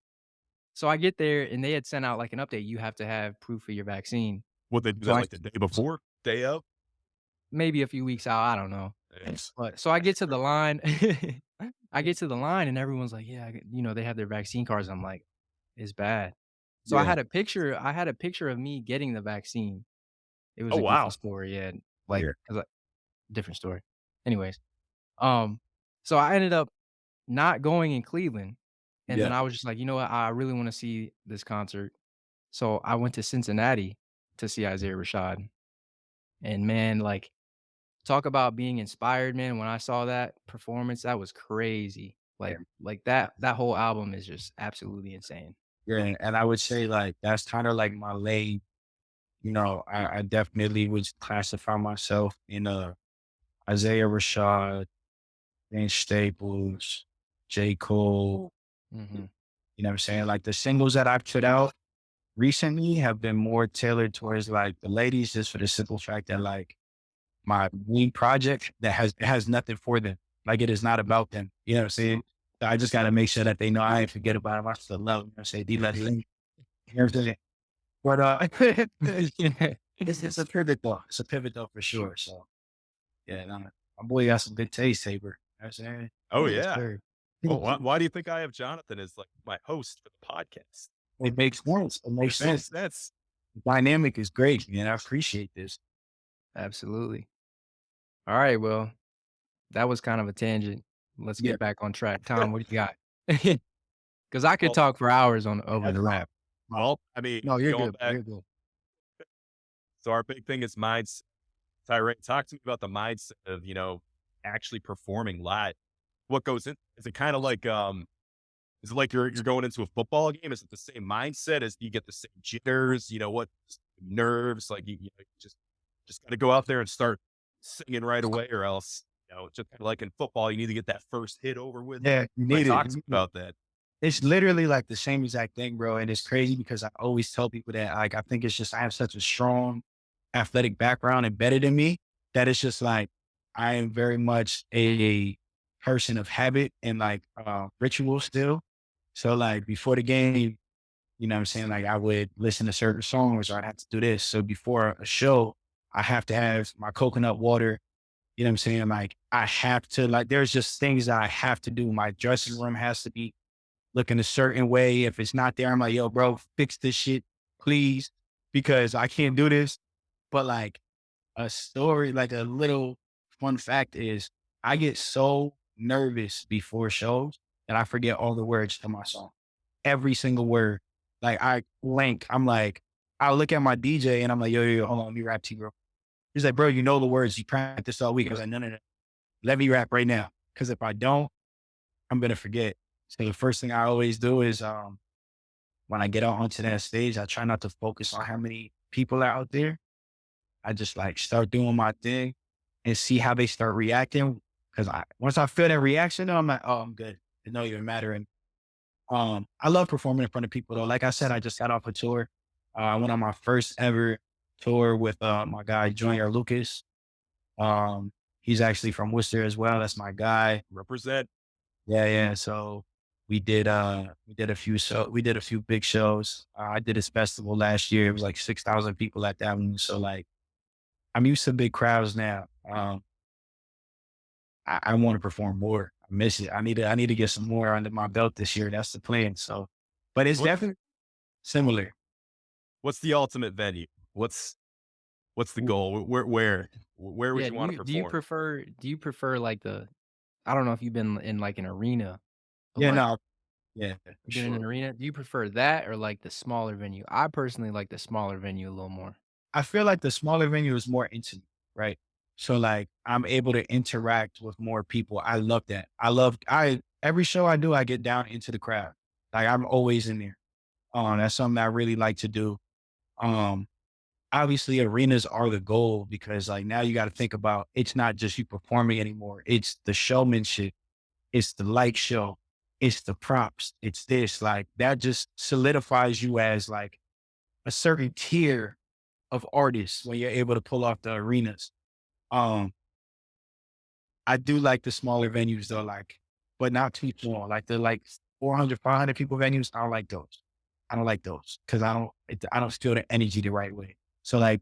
So I get there and they had sent out like an update. You have to have proof of your vaccine. Would they do So that I like the day before, day of? maybe a few weeks out, I don't know. Yes. But so I get to the line. I get to the line and everyone's like, yeah, they have their vaccine cards. I'm like, it's bad. So Yeah. I had a picture of me getting the vaccine. It was Oh, a goofy wow. story. Yeah. Yeah. 'Cause different story. Anyways, um, so I ended up not going in Cleveland. And Yeah. then I was just like, you know what? I really want to see this concert. So I went to Cincinnati to see Isaiah Rashad. And man, like, talk about being inspired, man. When I saw that performance, that was crazy. Yeah. Like that whole album is just absolutely insane. Yeah. And I would say like that's kind of like my lane. I definitely would classify myself in Isaiah Rashad, Vince Staples, J. Cole. Mhm. You know what I'm saying? Like the singles that I've put out recently have been more tailored towards like the ladies, just for the simple fact that like my main project that it has nothing for them. Like it is not about them. You know what I'm saying? So I just got to make sure that they know I ain't forget about them. I still love them. You know what I'm saying? You know what I'm saying? But it's a pivot though. It's a pivot though for sure. So yeah, no, my boy got some good taste, Saber. You know what I'm saying? Oh, Yes, yeah. sir. Well, why do you think I have Jonathan as, like, my host for the podcast? It makes sense. It makes It makes sense. sense. The dynamic is great, man. I appreciate this. Absolutely. All right, well, that was kind of a tangent. Let's Yeah. get back on track. Tom, what do you got? Because I could Well, talk for hours on over That's the fine. rap. well, I mean, No, you're going good. back, You're good. so our big thing is mindset. Tyrae, talk to me about the mindset of, actually performing live. What goes in? Is it kind of like, is it like you're going into a football game? Is it the same mindset? As you get the same jitters? What nerves? Like you just got to go out there and start singing right away, or else just kind of like in football, you need to get that first hit over with. Yeah, you Like, need it. talk to me about that. It's literally like the same exact thing, bro. And it's crazy because I always tell people that like I think it's just I have such a strong athletic background embedded in me that it's just like I am very much a person of habit and like ritual still. So like before the game, you know what I'm saying? Like I would listen to certain songs or I'd have to do this. So before a show, I have to have my coconut water. You know what I'm saying? Like I have to like there's just things that I have to do. My dressing room has to be looking a certain way. If it's not there, I'm like, yo, bro, fix this shit, please, because I can't do this. But like a story, like a little fun fact is I get so nervous before shows that I forget all the words to my song. Every single word. Like I blank. I'm like, I look at my DJ and I'm like, yo, hold on, let me rap to you, bro. He's like, bro, you know the words. You practiced all week. I was like, no, no, no. Let me rap right now. Cause if I don't, I'm gonna forget. So the first thing I always do is when I get out onto that stage, I try not to focus on how many people are out there. I just like start doing my thing and see how they start reacting. Cause once I feel that reaction, I'm like, oh, I'm good. It don't even matter. And I love performing in front of people though. Like I said, I just got off a tour. I went on my first ever tour with my guy Junior Lucas. He's actually from Worcester as well. That's my guy. Represent. Yeah, yeah. So we did a few big shows. I did this festival last year. It was like 6,000 people at that one. So like I'm used to big crowds now. I want to perform more. I miss it. I need to get some more under my belt this year. That's the plan. So, but it's What definitely similar. what's the ultimate venue? What's the goal? Where would Yeah, you want to perform? do you prefer like the I don't know if you've been in like an arena, but Yeah, like no, yeah, for you've been in an sure. arena. Do you prefer that or like the smaller venue? I personally like the smaller venue a little more. I feel like the smaller venue is more intimate, right? So like I'm able to interact with more people. I love that. I every show I do, I get down into the crowd. Like I'm always in there. That's something I really like to do. Um, Obviously arenas are the goal because like now you got to think about it's not just you performing anymore. It's the showmanship. It's the light show. It's the props. It's this like that just solidifies you as like a certain tier of artists when you're able to pull off the arenas. Um, I do like the smaller venues though. Like but not too small. Like the like 400, 500 people venues. I don't like those. I don't like those because I don't feel the energy the right way. So like,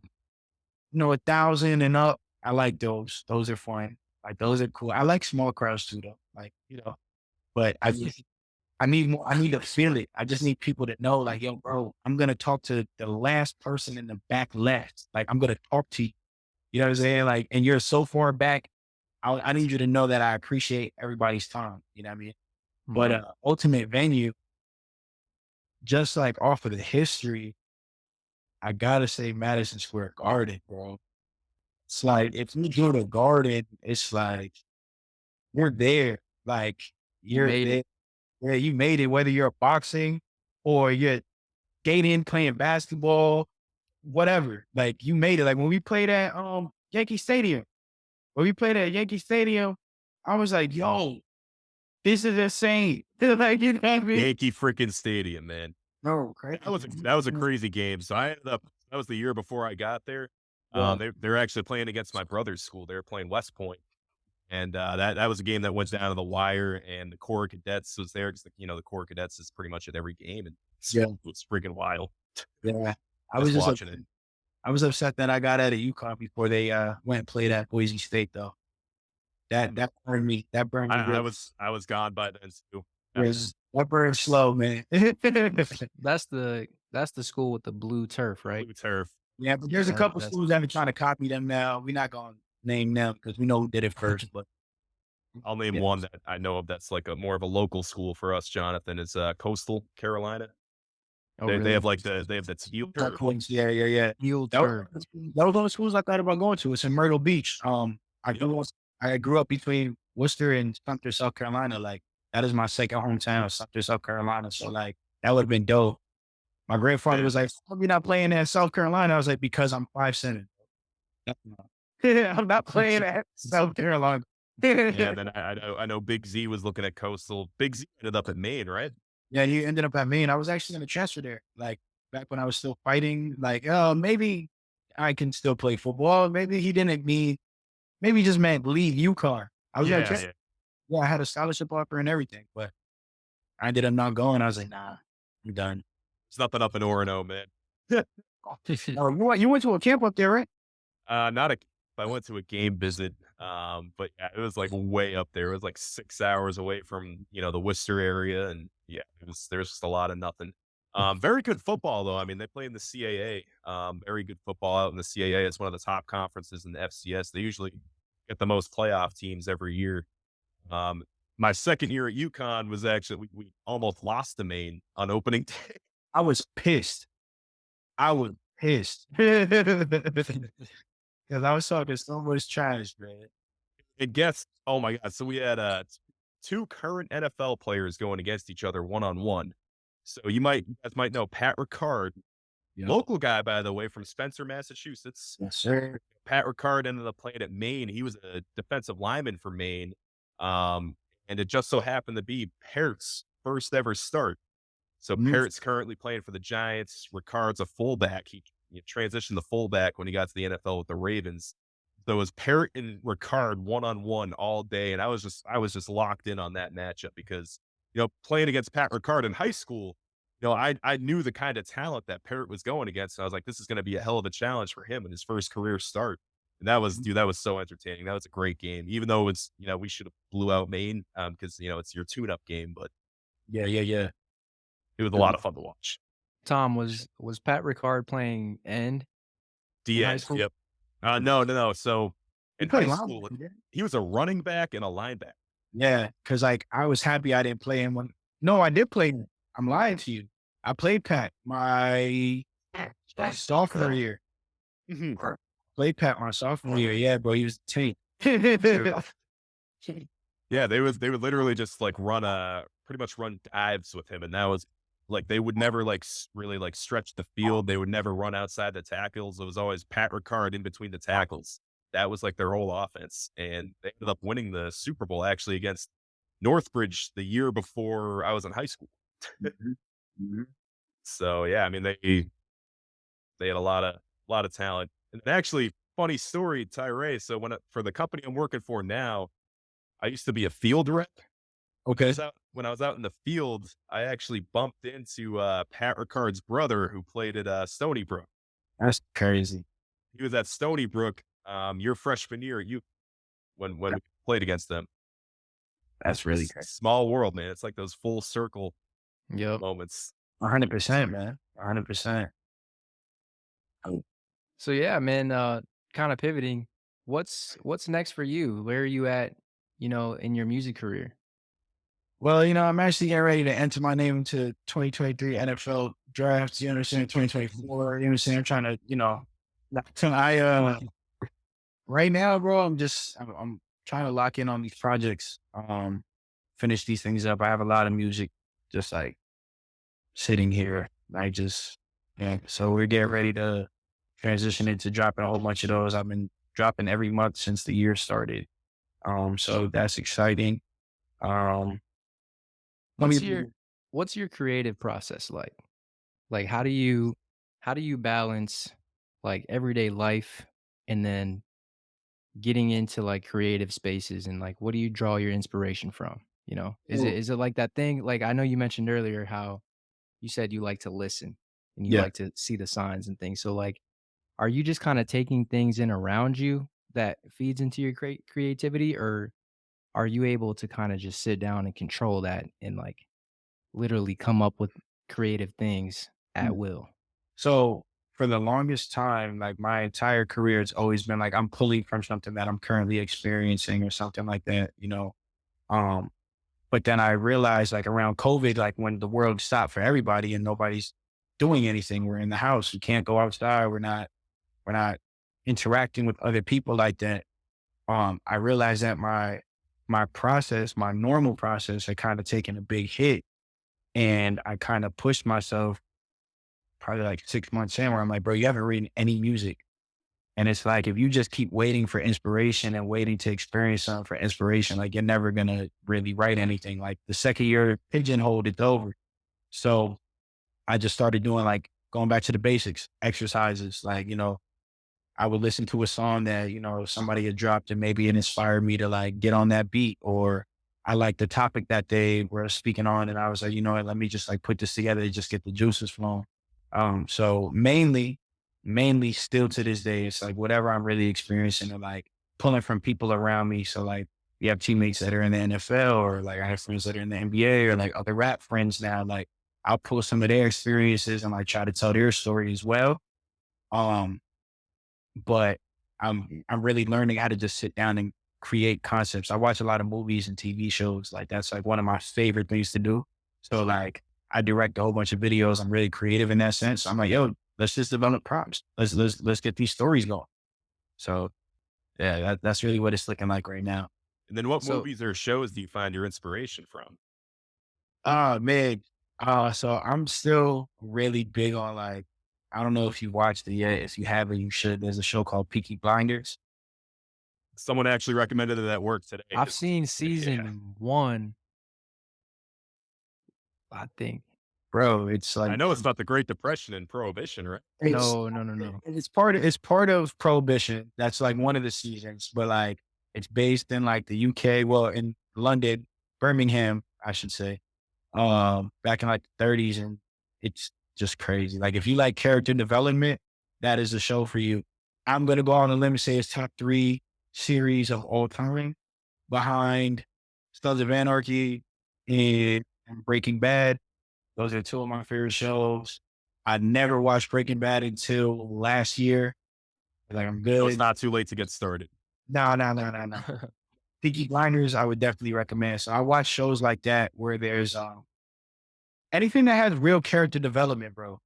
1,000 and up, I like those. Those are fun. Like those are cool. I like small crowds too though. Like, but I need more. I need to feel it. I just need people to know, like, yo, bro, I'm gonna talk to the last person in the back left. Like, I'm gonna talk to you. You know what I'm saying? Like, and you're so far back. I need you to know that I appreciate everybody's time. You know what I mean? But Right. ultimate venue, just like off of the history, I gotta say Madison Square Garden, bro. It's like if you go to Garden, it's like you're there. Like You you're made it. there. Yeah, you made it. Whether you're boxing or you're skating, playing basketball, whatever. Like you made it. Like when we played at Yankee Stadium, I was like, yo, this is insane. Like you know what I mean? Yankee freaking Stadium, man. No, crazy. That was a crazy game. So I ended up that was the year before I got there. Yeah, They're actually playing against my brother's school. They were playing West Point. And that was a game that went down to the wire, and the Corps of Cadets was there because the Corps of Cadets is pretty much at every game, and yeah, it was freaking wild yeah. I was just just watching it. I was upset that I got out of UConn before they went and played at Boise State though. That burned me. That burned I, me I real. was I was gone by then too. Yeah, Yes, that burned slow, man. That's the school with the blue turf, right? blue turf. Yeah, but there's a couple That's schools that are trying to copy them now. We're not gonna name them because we know who did it first. But I'll name yeah, one that I know of that's like a more of a local school for us, Jonathan. Is Coastal Carolina. oh, They really? have they have the teal that turf. cool. Yeah, yeah, yeah. Heel That was, turf. that was one of the schools I thought about going to. It's in Myrtle Beach. Yep. I grew up between Worcester and Sumter, South Carolina. Like that is my second hometown, Sumter, South Carolina. So like that would have been dope. My grandfather Yeah. was like, "Why we not playing at South Carolina?" I was like, "Because I'm 5'7". Yeah, I'm not playing at South Carolina. Yeah, then I know Big Z was looking at Coastal. Big Z ended up at Maine, right? Yeah, he ended up at Maine. I was actually gonna transfer there, like back when I was still fighting. Like, maybe I can still play football. Maybe he didn't mean. Maybe he just meant leave UConn. I was gonna Yeah, transfer. yeah. Yeah, I had a scholarship offer and everything, but I ended up not going. I was like, nah, I'm done. It's nothing up in Orono, man. Oh, you went to a camp up there, right? Not a. I went to a game visit, but yeah, it was like way up there. It was like 6 hours away from the Worcester area, and yeah, there's just a lot of nothing. Very good football though. I mean, they play in the CAA. Very good football out in the CAA. It's one of the top conferences in the FCS. They usually get the most playoff teams every year. Um, my second year at UConn was actually we almost lost to Maine on opening day. I was pissed. I was pissed because I was talking so much trash, man. And guess, oh my god! So we had two current NFL players going against each other one on one. So you guys might know Pat Ricard, Yep. local guy by the way from Spencer, Massachusetts. Yes, sir. Pat Ricard ended up playing at Maine. He was a defensive lineman for Maine, um, and it just so happened to be Parrott's first ever start. So Mhm. Parrott's currently playing for the Giants. Ricard's a fullback. He transitioned to fullback when he got to the NFL with the Ravens. So it was Parrott and Ricard one on one all day, and I was just locked in on that matchup because playing against Pat Ricard in high school, I knew the kind of talent that Parrott was going against. And I was like, this is going to be a hell of a challenge for him in his first career start. And that was so entertaining. That was a great game, even though it's we should have blew out Maine because it's your tune up game, but Yeah, yeah, yeah. it was a lot of fun to watch. Tom, was Pat Ricard playing end in The high end. school? Yep. No, no, no. So You in play high school, linebacker, didn't he was a running back and a linebacker. Yeah, because like I was happy I didn't play him when. No, I did play him. I'm lying to you. I played Pat my sophomore year. Mhm. Played Pat my sophomore year. Yeah, bro, he was a tank. Yeah, they would literally just like pretty much run dives with him, and that was like they would never really like stretch the field. They would never run outside the tackles. It was always Pat Ricard in between the tackles. That was like their whole offense, and they ended up winning the Super Bowl actually against Northbridge the year before I was in high school. Mhm, mhm. So yeah, I mean they had a lot of talent. And actually, funny story, Tyrae. So for the company I'm working for now, I used to be a field rep. Okay. When I was out in the field, I actually bumped into Pat Ricard's brother who played at Stony Brook. That's crazy. He was at Stony Brook your freshman year. When we played against them. That's really crazy. Small world, man. It's like those full circle Yep. moments. 100%, man. 100%. So yeah, man, kind of pivoting. What's next for you? Where are you at, in your music career? Well, I'm actually getting ready to enter my name into 2023 NFL drafts. You understand? 2024. You understand? I'm trying to, right now, bro, I'm trying to lock in on these projects. Finish these things up. I have a lot of music just like sitting here. Yeah. So we're getting ready to transition into dropping a whole bunch of those. I've been dropping every month since the year started. So that's exciting. Um, let What's me your what's your creative process like? Like how do you balance like everyday life and then getting into like creative spaces and like what do you draw your inspiration from? Is it like that thing? Like I know you mentioned earlier how you said you like to listen and you Yeah. like to see the signs and things. So like are you just kind of taking things in around you that feeds into your creativity or are you able to kind of just sit down and control that and like literally come up with creative things at will? So for the longest time, like my entire career, it's always been like I'm pulling from something that I'm currently experiencing or something like that. Um, but then I realized like around COVID, like when the world stopped for everybody and nobody's doing anything, we're in the house, we can't go outside, we're not interacting with other people like that. I realized that my normal process had kind of taken a big hit. And I kind of pushed myself probably like 6 months in where I'm like, bro, you haven't written any music. And it's like, if you just keep waiting for inspiration and waiting to experience something for inspiration, like you're never going to really write anything. Like the second you're pigeonholed, it's over. So I just started doing like going back to the basics, exercises. Like, I would listen to a song that, somebody had dropped and maybe it inspired me to like get on that beat or I like the topic that they were speaking on. And I was like, you know what, let me just like put this together and just get the juices flowing. So mainly still to this day, it's like whatever I'm really experiencing or like pulling from people around me. So like you have teammates that are in the NFL or like I have friends that are in the NBA or like other rap friends now, like I'll pull some of their experiences and like try to tell their story as well. Um, but I'm really learning how to just sit down and create concepts. I watch a lot of movies and TV shows. Like that's like one of my favorite things to do. So like I direct a whole bunch of videos. I'm really creative in that sense. I'm like, yo, let's just develop prompts. Let's get these stories going. So yeah, that's really what it's looking like right now. And then what So movies or shows do you find your inspiration from? Oh man. So I'm still really big on like, I don't know if you watched it yet. If you haven't, you should. There's a show called Peaky Blinders. Someone actually recommended it at work today. I've seen Yeah. season 1, I think. Bro, it's I like know it's about the Great Depression and Prohibition, right? it's No, no, no, no. it's part of Prohibition. That's like one of the seasons, but like it's based in like the UK, well, in London, Birmingham, I should say. Back in like the 30s, and it's just crazy. Like if you like character development, that is a show for you. I'm gonna go on a limb and say it's top three series of all time behind Sons of Anarchy and Breaking Bad. Those are two of my favorite shows. I never watched Breaking Bad until last year. Like I'm No, it's good. not too late to get started. No, no, no, no, no. Peaky Blinders, I would definitely recommend. So I watch shows like that where there's anything that has real character development, bro.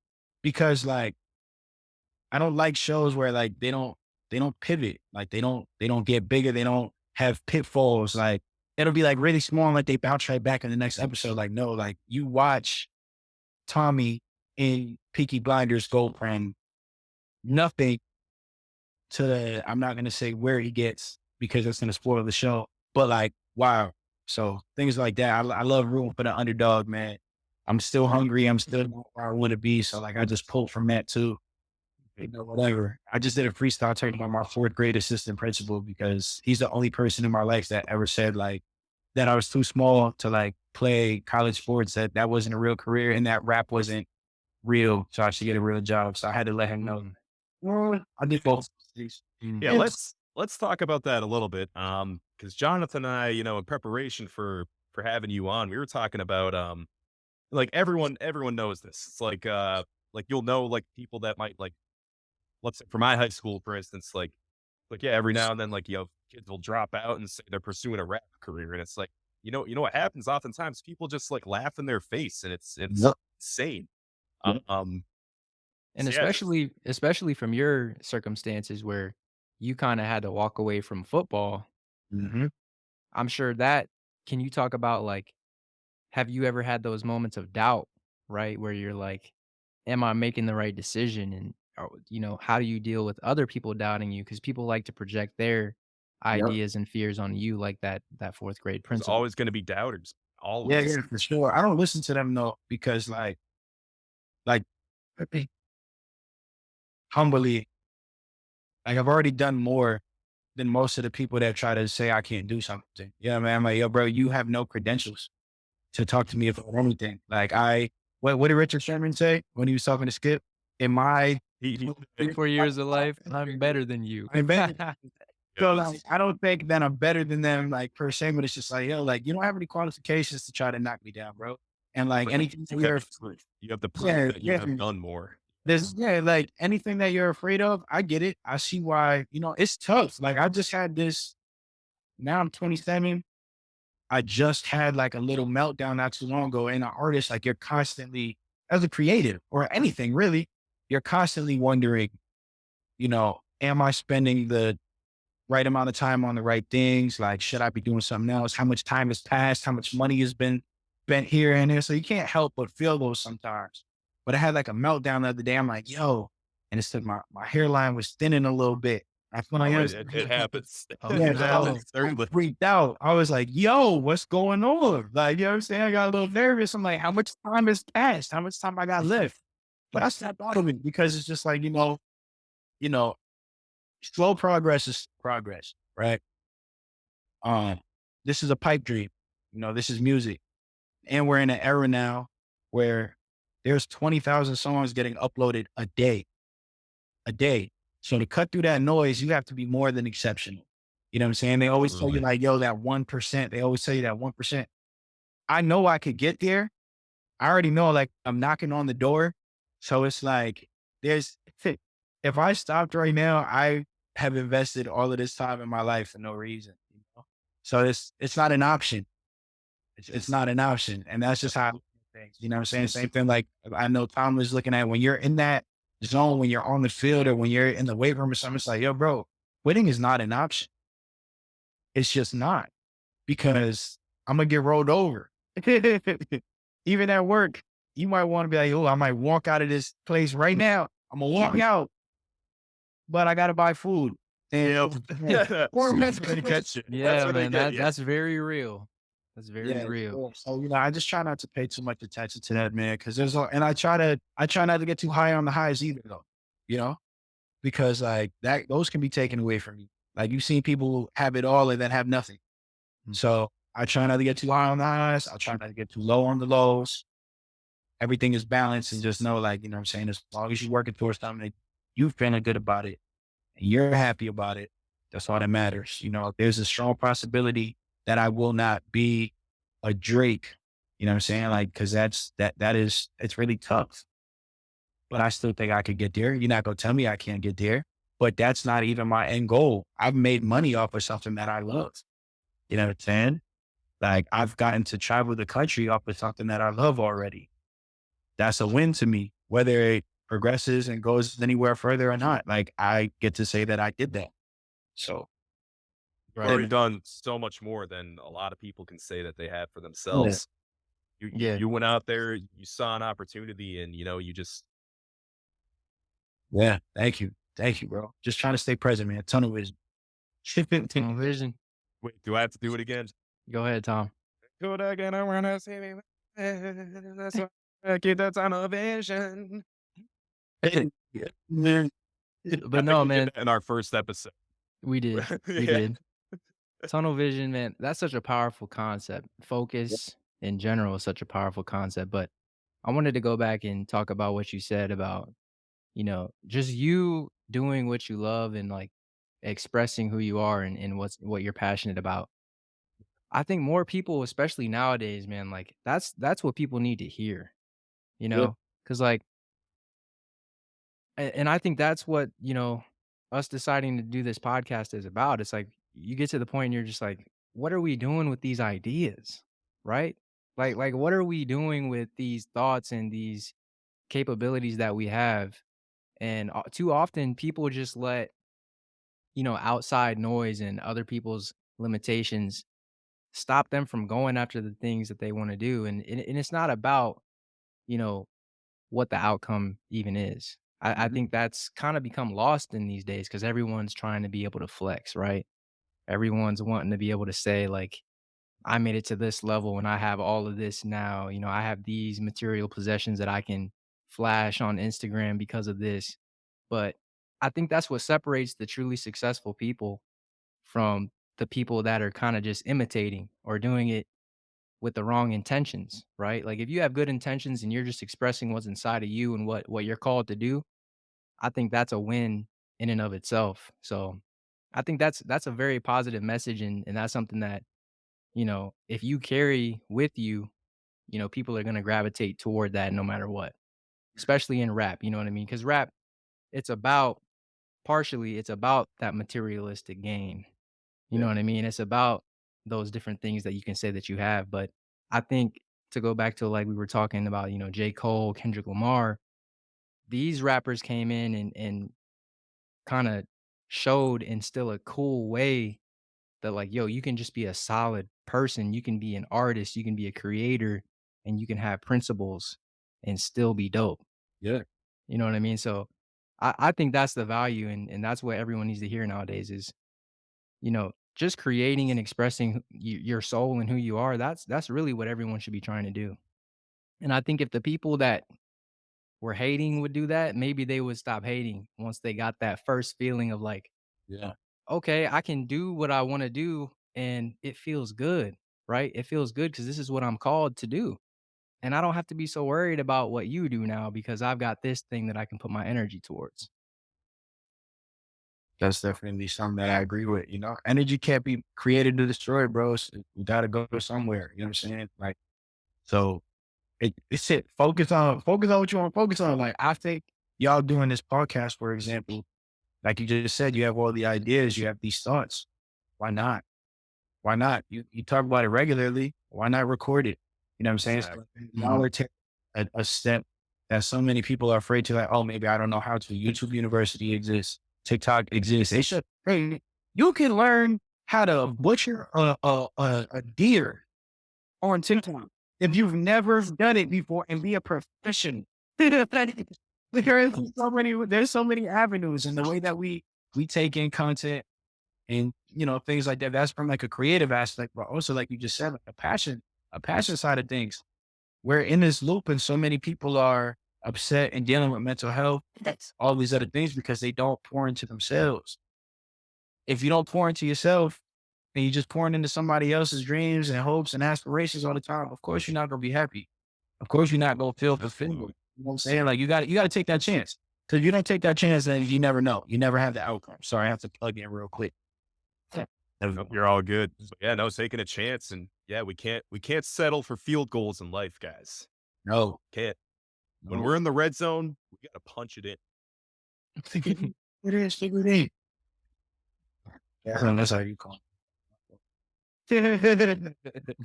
Because like I don't like shows where like they don't pivot. Like they don't get bigger. They don't have pitfalls. Like it'll be like really small and like they bounce right back in the next episode. Like no, like you watch Tommy in Peaky Blinders go from nothing to I'm not gonna say where he gets because it's gonna spoil the show, but like wow. So things like that. I love rooting for the underdog, man. I'm still hungry. I'm still not where I want to be. So like I just pulled from that too. Whatever. I just did a freestyle talking about my fourth grade assistant principal because he's the only person in my life that ever said like that I was too small to like play college sports, that wasn't a real career and that rap wasn't real. So I should get a real job. So I had to let him know. Mm, Well, I did both. mm. Yeah, Yes. let's talk about that a little bit. Because Jonathan and I, in preparation for having you on, we were talking about like everyone knows this. It's like you'll know like people that might like, let's say for my high school, for instance, like yeah, every now and then like kids will drop out and say they're pursuing a rap career, and it's like you know what happens oftentimes, people just like laugh in their face, and it's Yep. insane. Yep. Um, And so yeah, especially from your circumstances where you kinda had to walk away from football, Hmm. I'm sure that can you talk about, like, have you ever had those moments of doubt, right, where you're like, "Am I making the right decision?" And, how do you deal with other people doubting you? Because people like to project their Yep. ideas and fears on you like that 4th grade there's principal. always going to be doubters, Yeah, always. yeah, for sure. I don't listen to them though, because like humbly, like I've already done more than most of the people that try to say I can't do something. Yeah, man. I'm like, yo, bro, you have no credentials to talk to me about anything. Like what did Richard Sherman say when he was talking to Skip? In my He 24 years of life, I'm better than you. I'm better. So goes, like, I don't think that I'm better than them, like per se, but it's just like, yo, like you don't have any qualifications to try to knock me down, bro. And like but anything that you have you're, the proof. You have the proof yeah, that you yeah, have done more. like anything that you're afraid of, I get it. I see why, it's tough. Like I just had this. Now I'm 27. I just had like a little meltdown not too long ago. And an artist, like you're constantly, as a creative or anything really, you're constantly wondering, am I spending the right amount of time on the right things? Like, should I be doing something else? How much time has passed? How much money has been spent here and there? So you can't help but feel those sometimes. But I had like a meltdown the other day. I'm like, yo, and it's like my hairline was thinning a little bit. That's when I Oh, it understood. happens. Oh, Yeah, It so I was no. happens. I Certainly. freaked out. I was like, yo, what's going on? Like, you know what I'm saying? I got a little nervous. I'm like, how much time has passed? How much time I got left? But I snapped out of it because it's just like, you know, slow progress is progress, right? Um, this is a pipe dream. This is music. And we're in an era now where there's 20,000 songs getting uploaded a day. So to cut through that noise, you have to be more than exceptional. You know what I'm saying? They always tell you Absolutely. like, yo, that 1%. They always tell you that 1%. I know I could get there. I already know like I'm knocking on the door. So it's like there's if I stopped right now, I have invested all of this time in my life for no reason. So it's not an option. It's not an option. And that's just how I look at things. You know what I'm saying? Same thing like I know Tom was looking at when you're in that zone, when you're on the field or when you're in the weight room or something, it's like, yo, bro, quitting is not an option. It's just not because I'm gonna get rolled over. Even at work, you might want to be like, oh, I might walk out of this place right now. I'm gonna walk out, but I gotta buy food. And Yep. that's That's where they get you. That's Yeah, where they man, get you. that's very real. That's very yeah. real. So I just try not to pay too much attention to that, man, because and I try not to get too high on the highs either, though. You know, because like those can be taken away from you. Like you've seen people have it all and then have nothing. Mm. So I try not to get too high on the highs. I try not to get too low on the lows. Everything is balanced and just know, like, you know what I'm saying? As long as you're working towards something that you feeling good about it and you're happy about it, that's all that matters. There's a strong possibility that I will not be a Drake. You know what I'm saying? Like, cause it's really tough, but I still think I could get there. You're not going to tell me I can't get there, but that's not even my end goal. I've made money off of something that I love. You know what I'm saying? Like I've gotten to travel the country off of something that I love already. That's a win to me, whether it progresses and goes anywhere further or not. Like I get to say that I did that. So, You've yeah, already Right. man. done so much more than a lot of people can say that they have for Yeah. themselves. You Yeah. you went out there, you saw an opportunity, and you just Yeah. Thank you. Thank you, bro. Just trying to stay present, man. Tunnel vision. Tunnel vision. wait. Do I have to do it again? Go ahead, Tom. Do it again. I wanna see me. That's why I keep that tunnel vision. Man. I But think no, we did man, that in our first episode. we did. We Yeah. did. Tunnel vision, man, that's such a powerful concept. Yeah. Focus in general is such a powerful concept, but I wanted to go back and talk about what you said about, just you doing what you love and like expressing who you are and what you're passionate about. I think more people, especially nowadays, man, like that's what people need to hear, you Yeah. know? Cause like and I think that's what, us deciding to do this podcast is about. It's like you get to the point and you're just like, what are we doing with these ideas? Right? Like what are we doing with these thoughts and these capabilities that we have? And too often people just let, outside noise and other people's limitations stop them from going after the things that they want to do. And it's not about, you know, what the outcome even is. I Mhm. think that's kind of become lost in these days because everyone's trying to be able to flex, right? Everyone's wanting to be able to say, like, I made it to this level and I have all of this now. I have these material possessions that I can flash on Instagram because of this. But I think that's what separates the truly successful people from the people that are kind of just imitating or doing it with the wrong intentions, right? Like if you have good intentions and you're just expressing what's inside of you and what you're called to do, I think that's a win in and of itself. So I think that's a very positive message and that's something that, if you carry with you, people are gonna gravitate toward that no matter what. Especially in rap, you know what I mean? Because rap, it's about partially it's about that materialistic gain. You Yeah. know what I mean? It's about those different things that you can say that you have, but I think to go back to, like, we were talking about, J. Cole, Kendrick Lamar, these rappers came in and kinda showed in still a cool way that, like, yo, you can just be a solid person, you can be an artist, you can be a creator, and you can have principles and still be dope. Yeah. You know what I mean? So, I think that's the value and that's what everyone needs to hear nowadays is, just creating and expressing your soul and who you are, that's really what everyone should be trying to do. And I think if the people that were hating would do that, maybe they would stop hating once they got that first feeling of like, Yeah. okay, I can do what I want to do and it feels good, right? It feels good because this is what I'm called to do. And I don't have to be so worried about what you do now because I've got this thing that I can put my energy towards. That's definitely something that I agree with. Energy can't be created to destroy, bro. You gotta go somewhere. You know what I'm saying? Like, so it's it. Focus on what you want to focus on. Like, I think y'all doing this podcast, for example, like you just said, you have all the ideas, you have these thoughts. Why not? Why not? You talk about it regularly. Why not record it? You know what I'm saying? Exactly. So y'all Mhm. are taking a step that so many people are afraid to, like, oh, maybe I don't know how to. YouTube University exists. TikTok exists. They should. Hey, you can learn how to butcher a deer on TikTok if you've never done it before and be a professional. There's so many avenues in the way that we take in content and things like that. That's from like a creative aspect, but also like you just said, like a passion side of things. We're in this loop, and so many people are upset and dealing with mental health, all these other things because they don't pour into themselves. If you don't pour into yourself and you just pouring into somebody else's dreams and hopes and aspirations all the time, of course you're not gonna be happy. Of course you're not gonna feel fulfilled. Absolutely. You know what I'm saying? Like you gotta take that chance. Cause if you don't take that chance, then you never know. You never have the outcome. Sorry, I have to plug in real quick. Nope, you're all good. But yeah, no, taking a chance, and yeah, we can't settle for field goals in life, guys. No, Can't. When no. we're in the red zone, we gotta punch it in. Figure it is, figure it in. That's how you call it.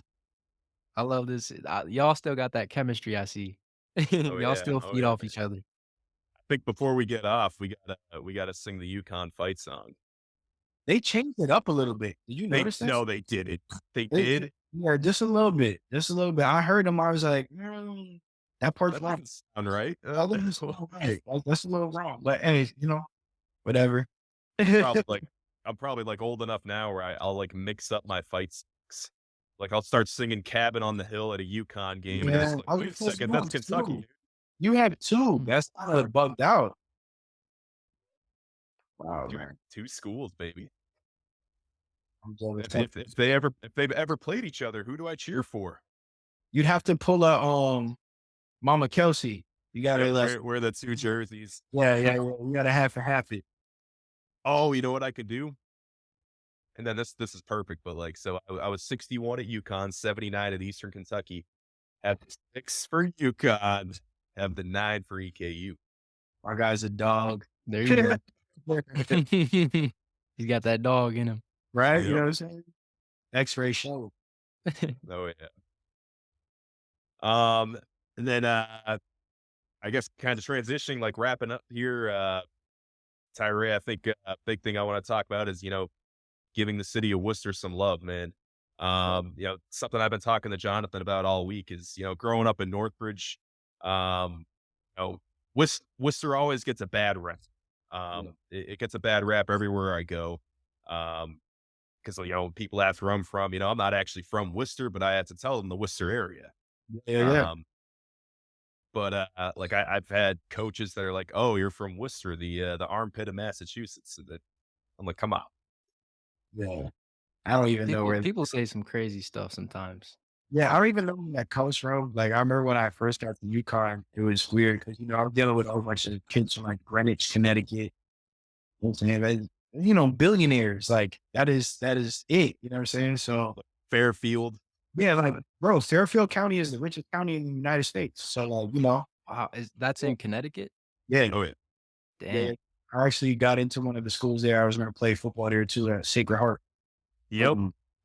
I love this. Y'all still got that chemistry, I see. Oh Y'all yeah, still oh feed yeah. off each other. I think before we get off, we gotta sing the Yukon fight song. They changed it up a little bit. Did you They notice this? no, they did it. They They, did. yeah, just a little bit. Just a little bit. I heard them. I was like, that part's That wrong. doesn't sound right. That was a little right. That's a little wrong. But hey, whatever. Probably like I'm probably like old enough now where I'll like mix up my fight songs. Like I'll start singing "Cabin on the Hill" at a Yukon game, and Yeah, it's like, I was wait a supposed to second, that's know Kentucky. too. You had two. That's kind of bugged out. Wow, Two, man. two schools, baby. I'm going with If they've ever played each other, who do I cheer for? You'd have to pull a Mama Kelsey. You gotta Yep, like, wear the two jerseys. yeah. You gotta half it. Oh, you know what I could do? And then this is perfect, but like, so I was 61 at UConn, 79 at Eastern Kentucky. Have the 6 for UConn, have the 9 for EKU. Our guy's a dog. There you go. He's got that dog in him. Right? You know Yep. what I'm saying? X-ray show. Oh yeah. Um, and then I guess kind of transitioning, like wrapping up here, Tyrae, I think a big thing I want to talk about is, giving the city of Worcester some love, man. Something I've been talking to Jonathan about all week is, growing up in Northbridge, you know, Worcester always gets a bad rep. It gets a bad rap everywhere I go. Because people ask where I'm from. I'm not actually from Worcester, but I had to tell them the Worcester area. Yeah. But like I've had coaches that are like, "Oh, you're from Worcester, the armpit of Massachusetts." And I'm like, "Come on." Yeah. I don't even know where. People say some crazy stuff sometimes. Yeah, I don't even know where that comes from. Like, I remember when I first got to UConn, it was weird because, I'm dealing with a whole bunch of kids from like Greenwich, Connecticut, and, billionaires. Like, that is it. You know what I'm saying? So, Fairfield. yeah, like, bro, Fairfield County is the richest county in the United States. So, like, Wow, that's in Connecticut? yeah, Oh yeah. yeah. Damn. I actually got into one of the schools there. I was going to play football there too, at Sacred Heart. Yep.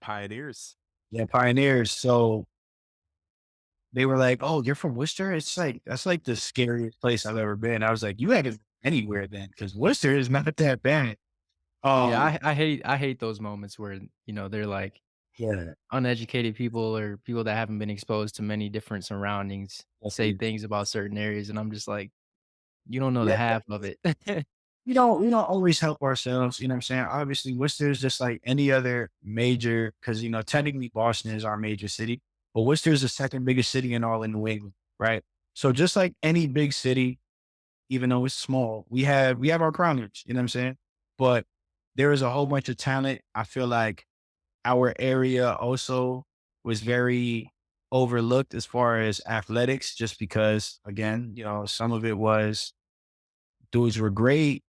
Pioneers. Yeah, Pioneers. So they were like, "Oh, you're from Worcester?" It's like that's like the scariest place I've ever been. I was like, "You haven't been anywhere then, because Worcester is not that bad." Yeah, Um, I hate those moments where, they're like yeah, uneducated people or people that haven't been exposed to many different surroundings say definitely. things about certain areas, and I'm just like, "You don't know the Yeah, half of it." we don't always help ourselves. You know what I'm saying? Obviously, Worcester is just like any other major, because technically Boston is our major city, but Worcester is the second biggest city in all in New England, right? So just like any big city, even though it's small, we have our grounders, you know what I'm saying? But there is a whole bunch of talent. I feel like our area also was very overlooked as far as athletics, just because again, some of it was dudes were great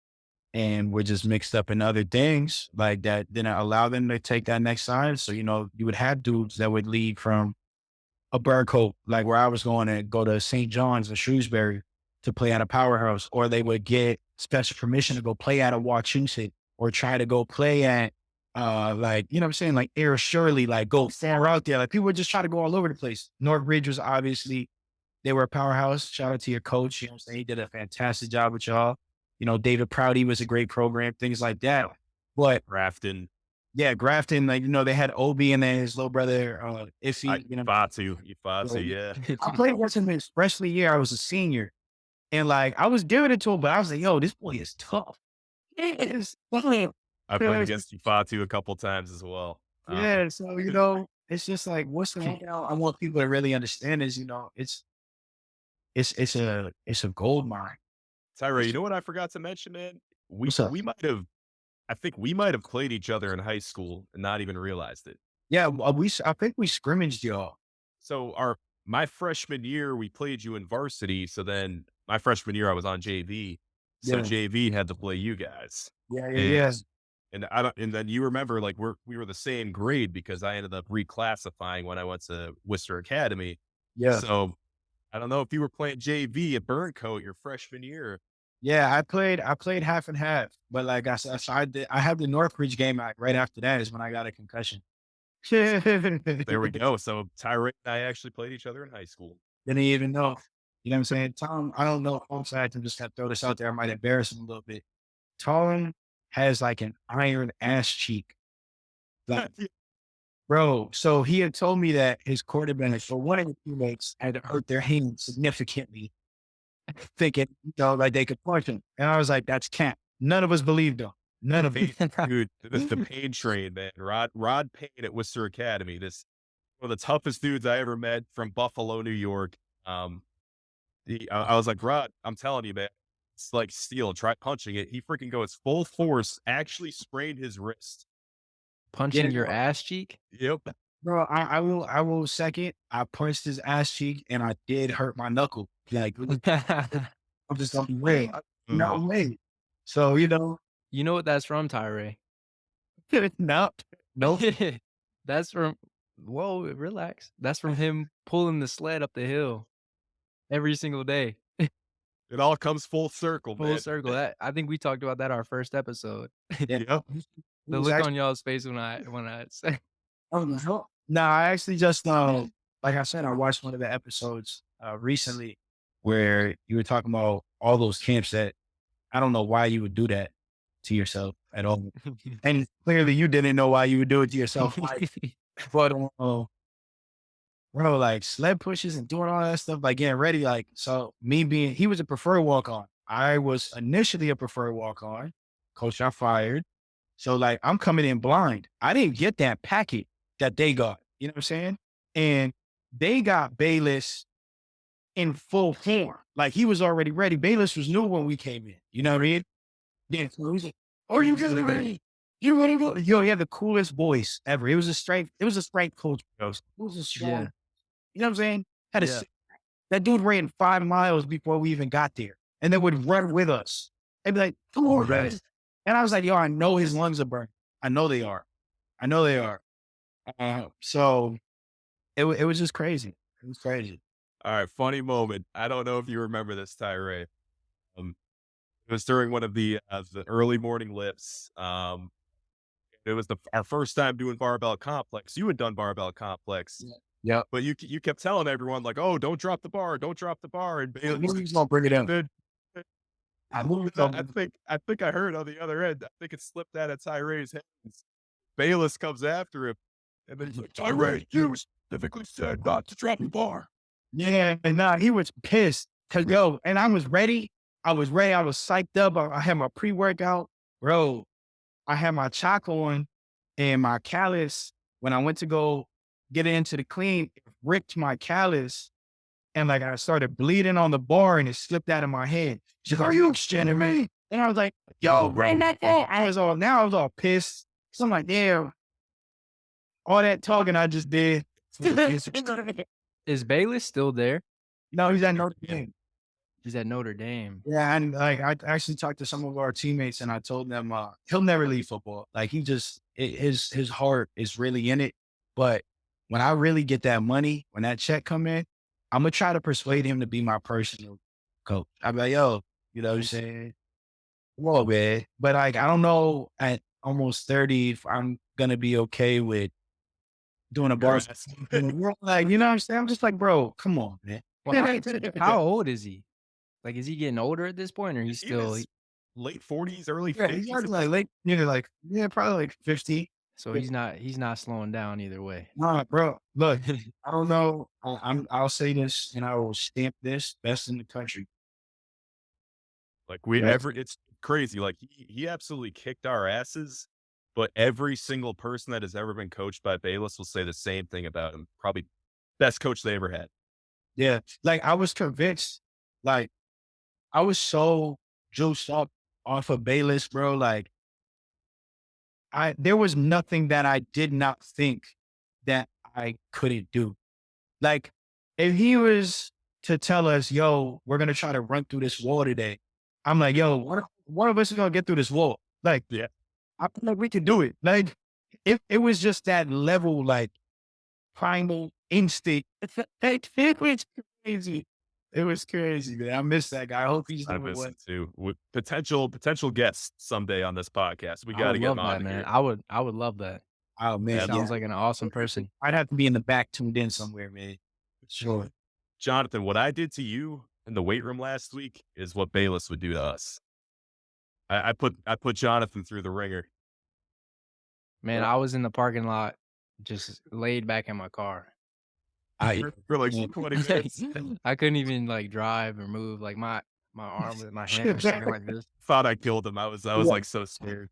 and were just mixed up in other things like that didn't allow them to take that next side. So, you would have dudes that would leave from a Burcoat, like where I was going to go to St. John's or Shrewsbury to play at a powerhouse, or they would get special permission to go play at a Wachusett or try to go play at, like, you know what I'm saying? Like Air Shirley, like go far out there. Like people would just try to go all over the place. Northbridge was obviously, they were a powerhouse. Shout out to your coach. You know what I'm saying? He did a fantastic job with y'all. David Prouty was a great program, things like that. But Grafton. yeah, Grafton, like, they had Obi and then his little brother, Iffy, Fatu. Fatu, yeah. I played against him his freshman year. I was a senior. And like, I was giving it to him, but I was like, yo, this boy is tough. Yes. I played against Fatu a couple times as well. Yeah. So, it's just like, what's the thing I want people to really understand is, it's a gold mine. Tyrae, you know what I forgot to mention, man? We What's up? we might have I think we might have played each other in high school and not even realized it. Yeah. I think we scrimmaged y'all. So my freshman year, we played you in varsity. So then my freshman year, I was on JV. So Yeah. JV had to play you guys. Yeah. And, Yeah. and then you remember, like, we were the same grade because I ended up reclassifying when I went to Worcester Academy. Yeah. So I don't know if you were playing JV at Burncoat your freshman year. Yeah. I played half and half, but like I said, so I had the Northbridge game like, right after that is when I got a concussion. There we go. So Tyrae and I actually played each other in high school. Didn't even know. You know what I'm saying? Tom, I don't know if I'm sorry to just kind of throw this out there. I might embarrass him a little bit. Tom has like an iron ass cheek. Like, bro, so he had told me that his quarterback or one of his teammates had hurt their hand significantly, thinking, like they could punch him. And I was like, that's cap. None of us believed him. None of it. Dude, the pain train, man. Rod Payne at Worcester Academy. This one of the toughest dudes I ever met from Buffalo, New York. I was like, Rod, I'm telling you, man, it's like steel. Try punching it. He freaking goes full force, actually sprained his wrist, punching your ass cheek? Yep. bro, I will second. I punched his ass cheek and I did hurt my knuckle. Like, I'm just on way. No way. So, You know what that's from, Tyrae? no, no. That's from whoa, relax. That's from him pulling the sled up the hill every single day. It all comes full circle, Full man. circle. That I think we talked about that our first episode. Yeah. Yep. The look on y'all's face when I said No, I actually just like I said, I watched one of the episodes recently where you were talking about all those camps that I don't know why you would do that to yourself at all. And clearly you didn't know why you would do it to yourself. But bro, like sled pushes and doing all that stuff, like getting ready. Like, so he was a preferred walk on. I was initially a preferred walk on. Coach got fired. So like I'm coming in blind. I didn't get that packet that they got. You know what I'm saying? And they got Bayless in full form. Like he was already ready. Bayless was new when we came in. You know what I mean? Yeah. So he's like, "Are you getting ready? You ready to go?" Yo, he had the coolest voice ever. It was a strength coach. Bro. It was a strong. Yeah. You know what I'm saying? Had a Yeah. that dude ran 5 miles before we even got there, and then would run with us. They'd be like, "Come on, guys." And I was like, "Yo, I know his lungs are burning. I know they are. I know they are." So it was just crazy. It was crazy. All right, funny moment. I don't know if you remember this, Tyrae. It was during one of the early morning lifts. It was our first time doing barbell complex. You had done barbell complex, Yeah. but you kept telling everyone like, "Oh, don't drop the bar, don't drop the bar." And He's gonna bring it in. then I moved I think I heard on the other end. I think it slipped out of Tyrae's hands. Bayless comes after him, and then he's like, "Tyrae, you specifically said not to drop the bar." Yeah, and nah, he was pissed. Cause and I was ready. I was ready. I was psyched up. I had my pre-workout. Bro, I had my chalk on and my callus. When I went to go get it into the clean, it ripped my callus. And like I started bleeding on the bar and it slipped out of my head. She's like, "Are you extending me?" And I was like, "Yo, bring that thing." I was all pissed. So I'm like, "Damn, all that talking I just did." Is Bayless still there? No, he's at Notre Dame. He's at Notre Dame. Yeah, and like I actually talked to some of our teammates, and I told them he'll never leave football. Like he just his heart is really in it. But when I really get that money, when that check come in, I'm gonna try to persuade him to be my personal coach. I'm like, "Yo, you know what I'm saying? Come on, man." But like I don't know at almost 30 if I'm gonna be okay with doing a bar. Like, you know what I'm saying? I'm just like, bro, come on, man. Well, how old is he? Like, is he getting older at this point, or he's He still? was late 40s, early Yeah, he's 50s. already like late, probably like 50. So he's not slowing down either way. Nah, bro. Look, I don't know. I'll say this and I will stamp this: best in the country. Like Yes. it's crazy. Like he absolutely kicked our asses, but every single person that has ever been coached by Bayless will say the same thing about him. Probably best coach they ever had. Yeah. Like I was convinced, like I was so juiced up off of Bayless, bro. Like there was nothing that I did not think that I couldn't do. Like if he was to tell us, "Yo, we're gonna try to run through this wall today," I'm like, "Yo, one of us is gonna get through this wall." Like, Yeah. I feel like we can do it. Like, if it was just that level, like primal instinct, it was crazy. It was crazy, man. I miss that guy. I hope he's I doing miss well. it too. With potential guests someday on this podcast. We I got to would get love him on that, man. here. I would love that. Oh man, Yeah, Sounds like an awesome person. I'd have to be in the back tuned in somewhere, man. Sure. Jonathan, what I did to you in the weight room last week is what Bayless would do to us. I put Jonathan through the ringer. Man, I was in the parking lot, just laid back in my car. For like 20 minutes. I couldn't even like drive or move. Like my arm with my hand was sitting like this. Thought I killed him. I was like so scared.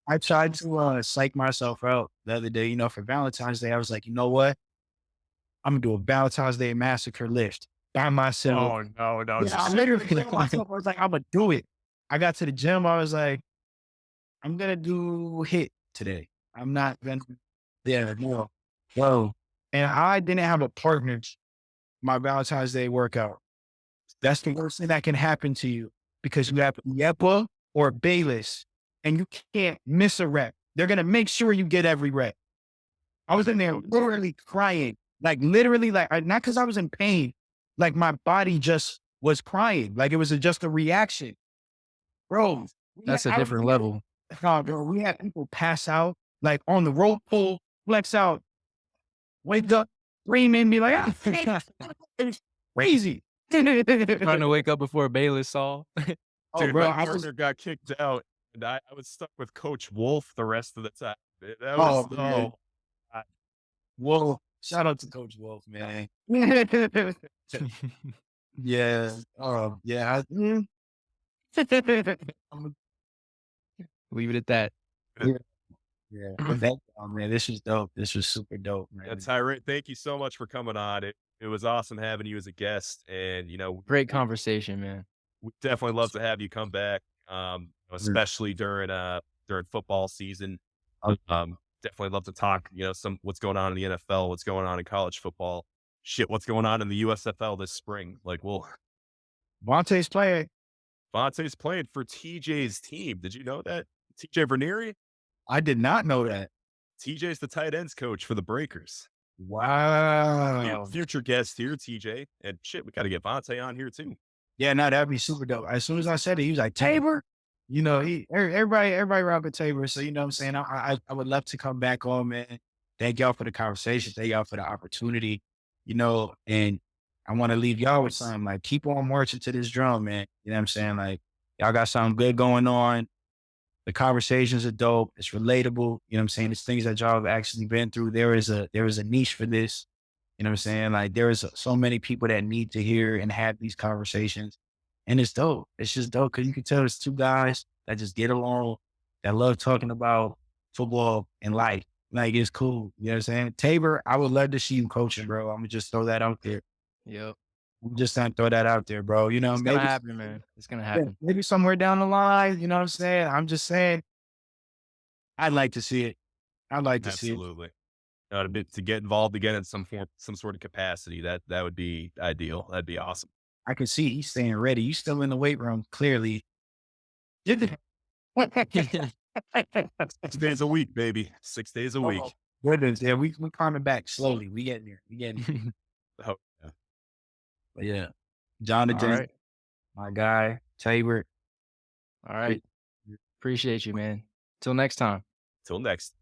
I tried to psych myself out the other day, for Valentine's Day. I was like, you know what? I'm gonna do a Valentine's Day massacre lift by myself. Oh no. Yeah, I literally told myself, I was like, I'm gonna do it. I got to the gym. I was like, I'm gonna do HIIT today. I'm not gonna, yeah, no. Whoa. And I didn't have a partner my Valentine's Day workout. That's the worst thing that can happen to you because you have Yepa or Bayless and you can't miss a rep. They're going to make sure you get every rep. I was in there literally crying, like literally, like not because I was in pain, like my body just was crying, like it was just a reaction, bro. That's a different level. Bro, we had people pass out like on the rope pull, flex out, wake up, scream and be like, ah, it's crazy. Trying to wake up before Bayless saw. Oh, Dude, bro, my I was, partner got kicked out, and I was stuck with Coach Wolf the rest of the time. That was oh, man. I- Wolf. Shout out to Coach Wolf, man. Yeah. Yeah. Leave it at that. Yeah. Yeah. But that, oh, man, this was dope. This was super dope, yeah, man. Tyrae, thank you so much for coming on. It was awesome having you as a guest, and Great conversation, man. we definitely love to have you come back, especially during football season. Definitely love to talk, some what's going on in the NFL, what's going on in college football, shit, what's going on in the USFL this spring. Like, Vontae's playing. Vontae's playing for TJ's team. Did you know that? TJ Verneri? I did not know that. TJ's the tight ends coach for the Breakers. Wow. Future guest here, TJ. And shit, we got to get Vontae on here too. Yeah, no, that'd be super dope. As soon as I said it, he was like, Tabor. Everybody rock with Tabor. So, you know what I'm saying? I would love to come back on, man. Thank y'all for the conversation. Thank y'all for the opportunity, and I want to leave y'all with something like keep on marching to this drum, man. You know what I'm saying? Like, y'all got something good going on. The conversations are dope. It's relatable. You know what I'm saying? It's things that y'all have actually been through. There is a niche for this. You know what I'm saying? Like there is so many people that need to hear and have these conversations. And it's dope. It's just dope because you can tell it's two guys that just get along, that love talking about football and life. Like it's cool. You know what I'm saying? Tabor, I would love to see you coaching, bro. I'm gonna just throw that out there. Yep. I'm just gonna throw that out there, bro. It's gonna Maybe happen, man. It's gonna yeah, happen. maybe somewhere down the line, you know what I'm saying? I'm just saying, I'd like to see it. I'd like to see it. Absolutely. To get involved again in some sort of capacity, that would be ideal. That'd be awesome. I can see he's staying ready. You still in the weight room, clearly. 6 days a week, baby. 6 days a week. Oh, goodness, yeah, we climbing back slowly. We getting there. We getting there. Oh, yeah. But yeah, All Jonathan, right. my guy, Tabor. All right. Appreciate you, man. Till next time. Till next.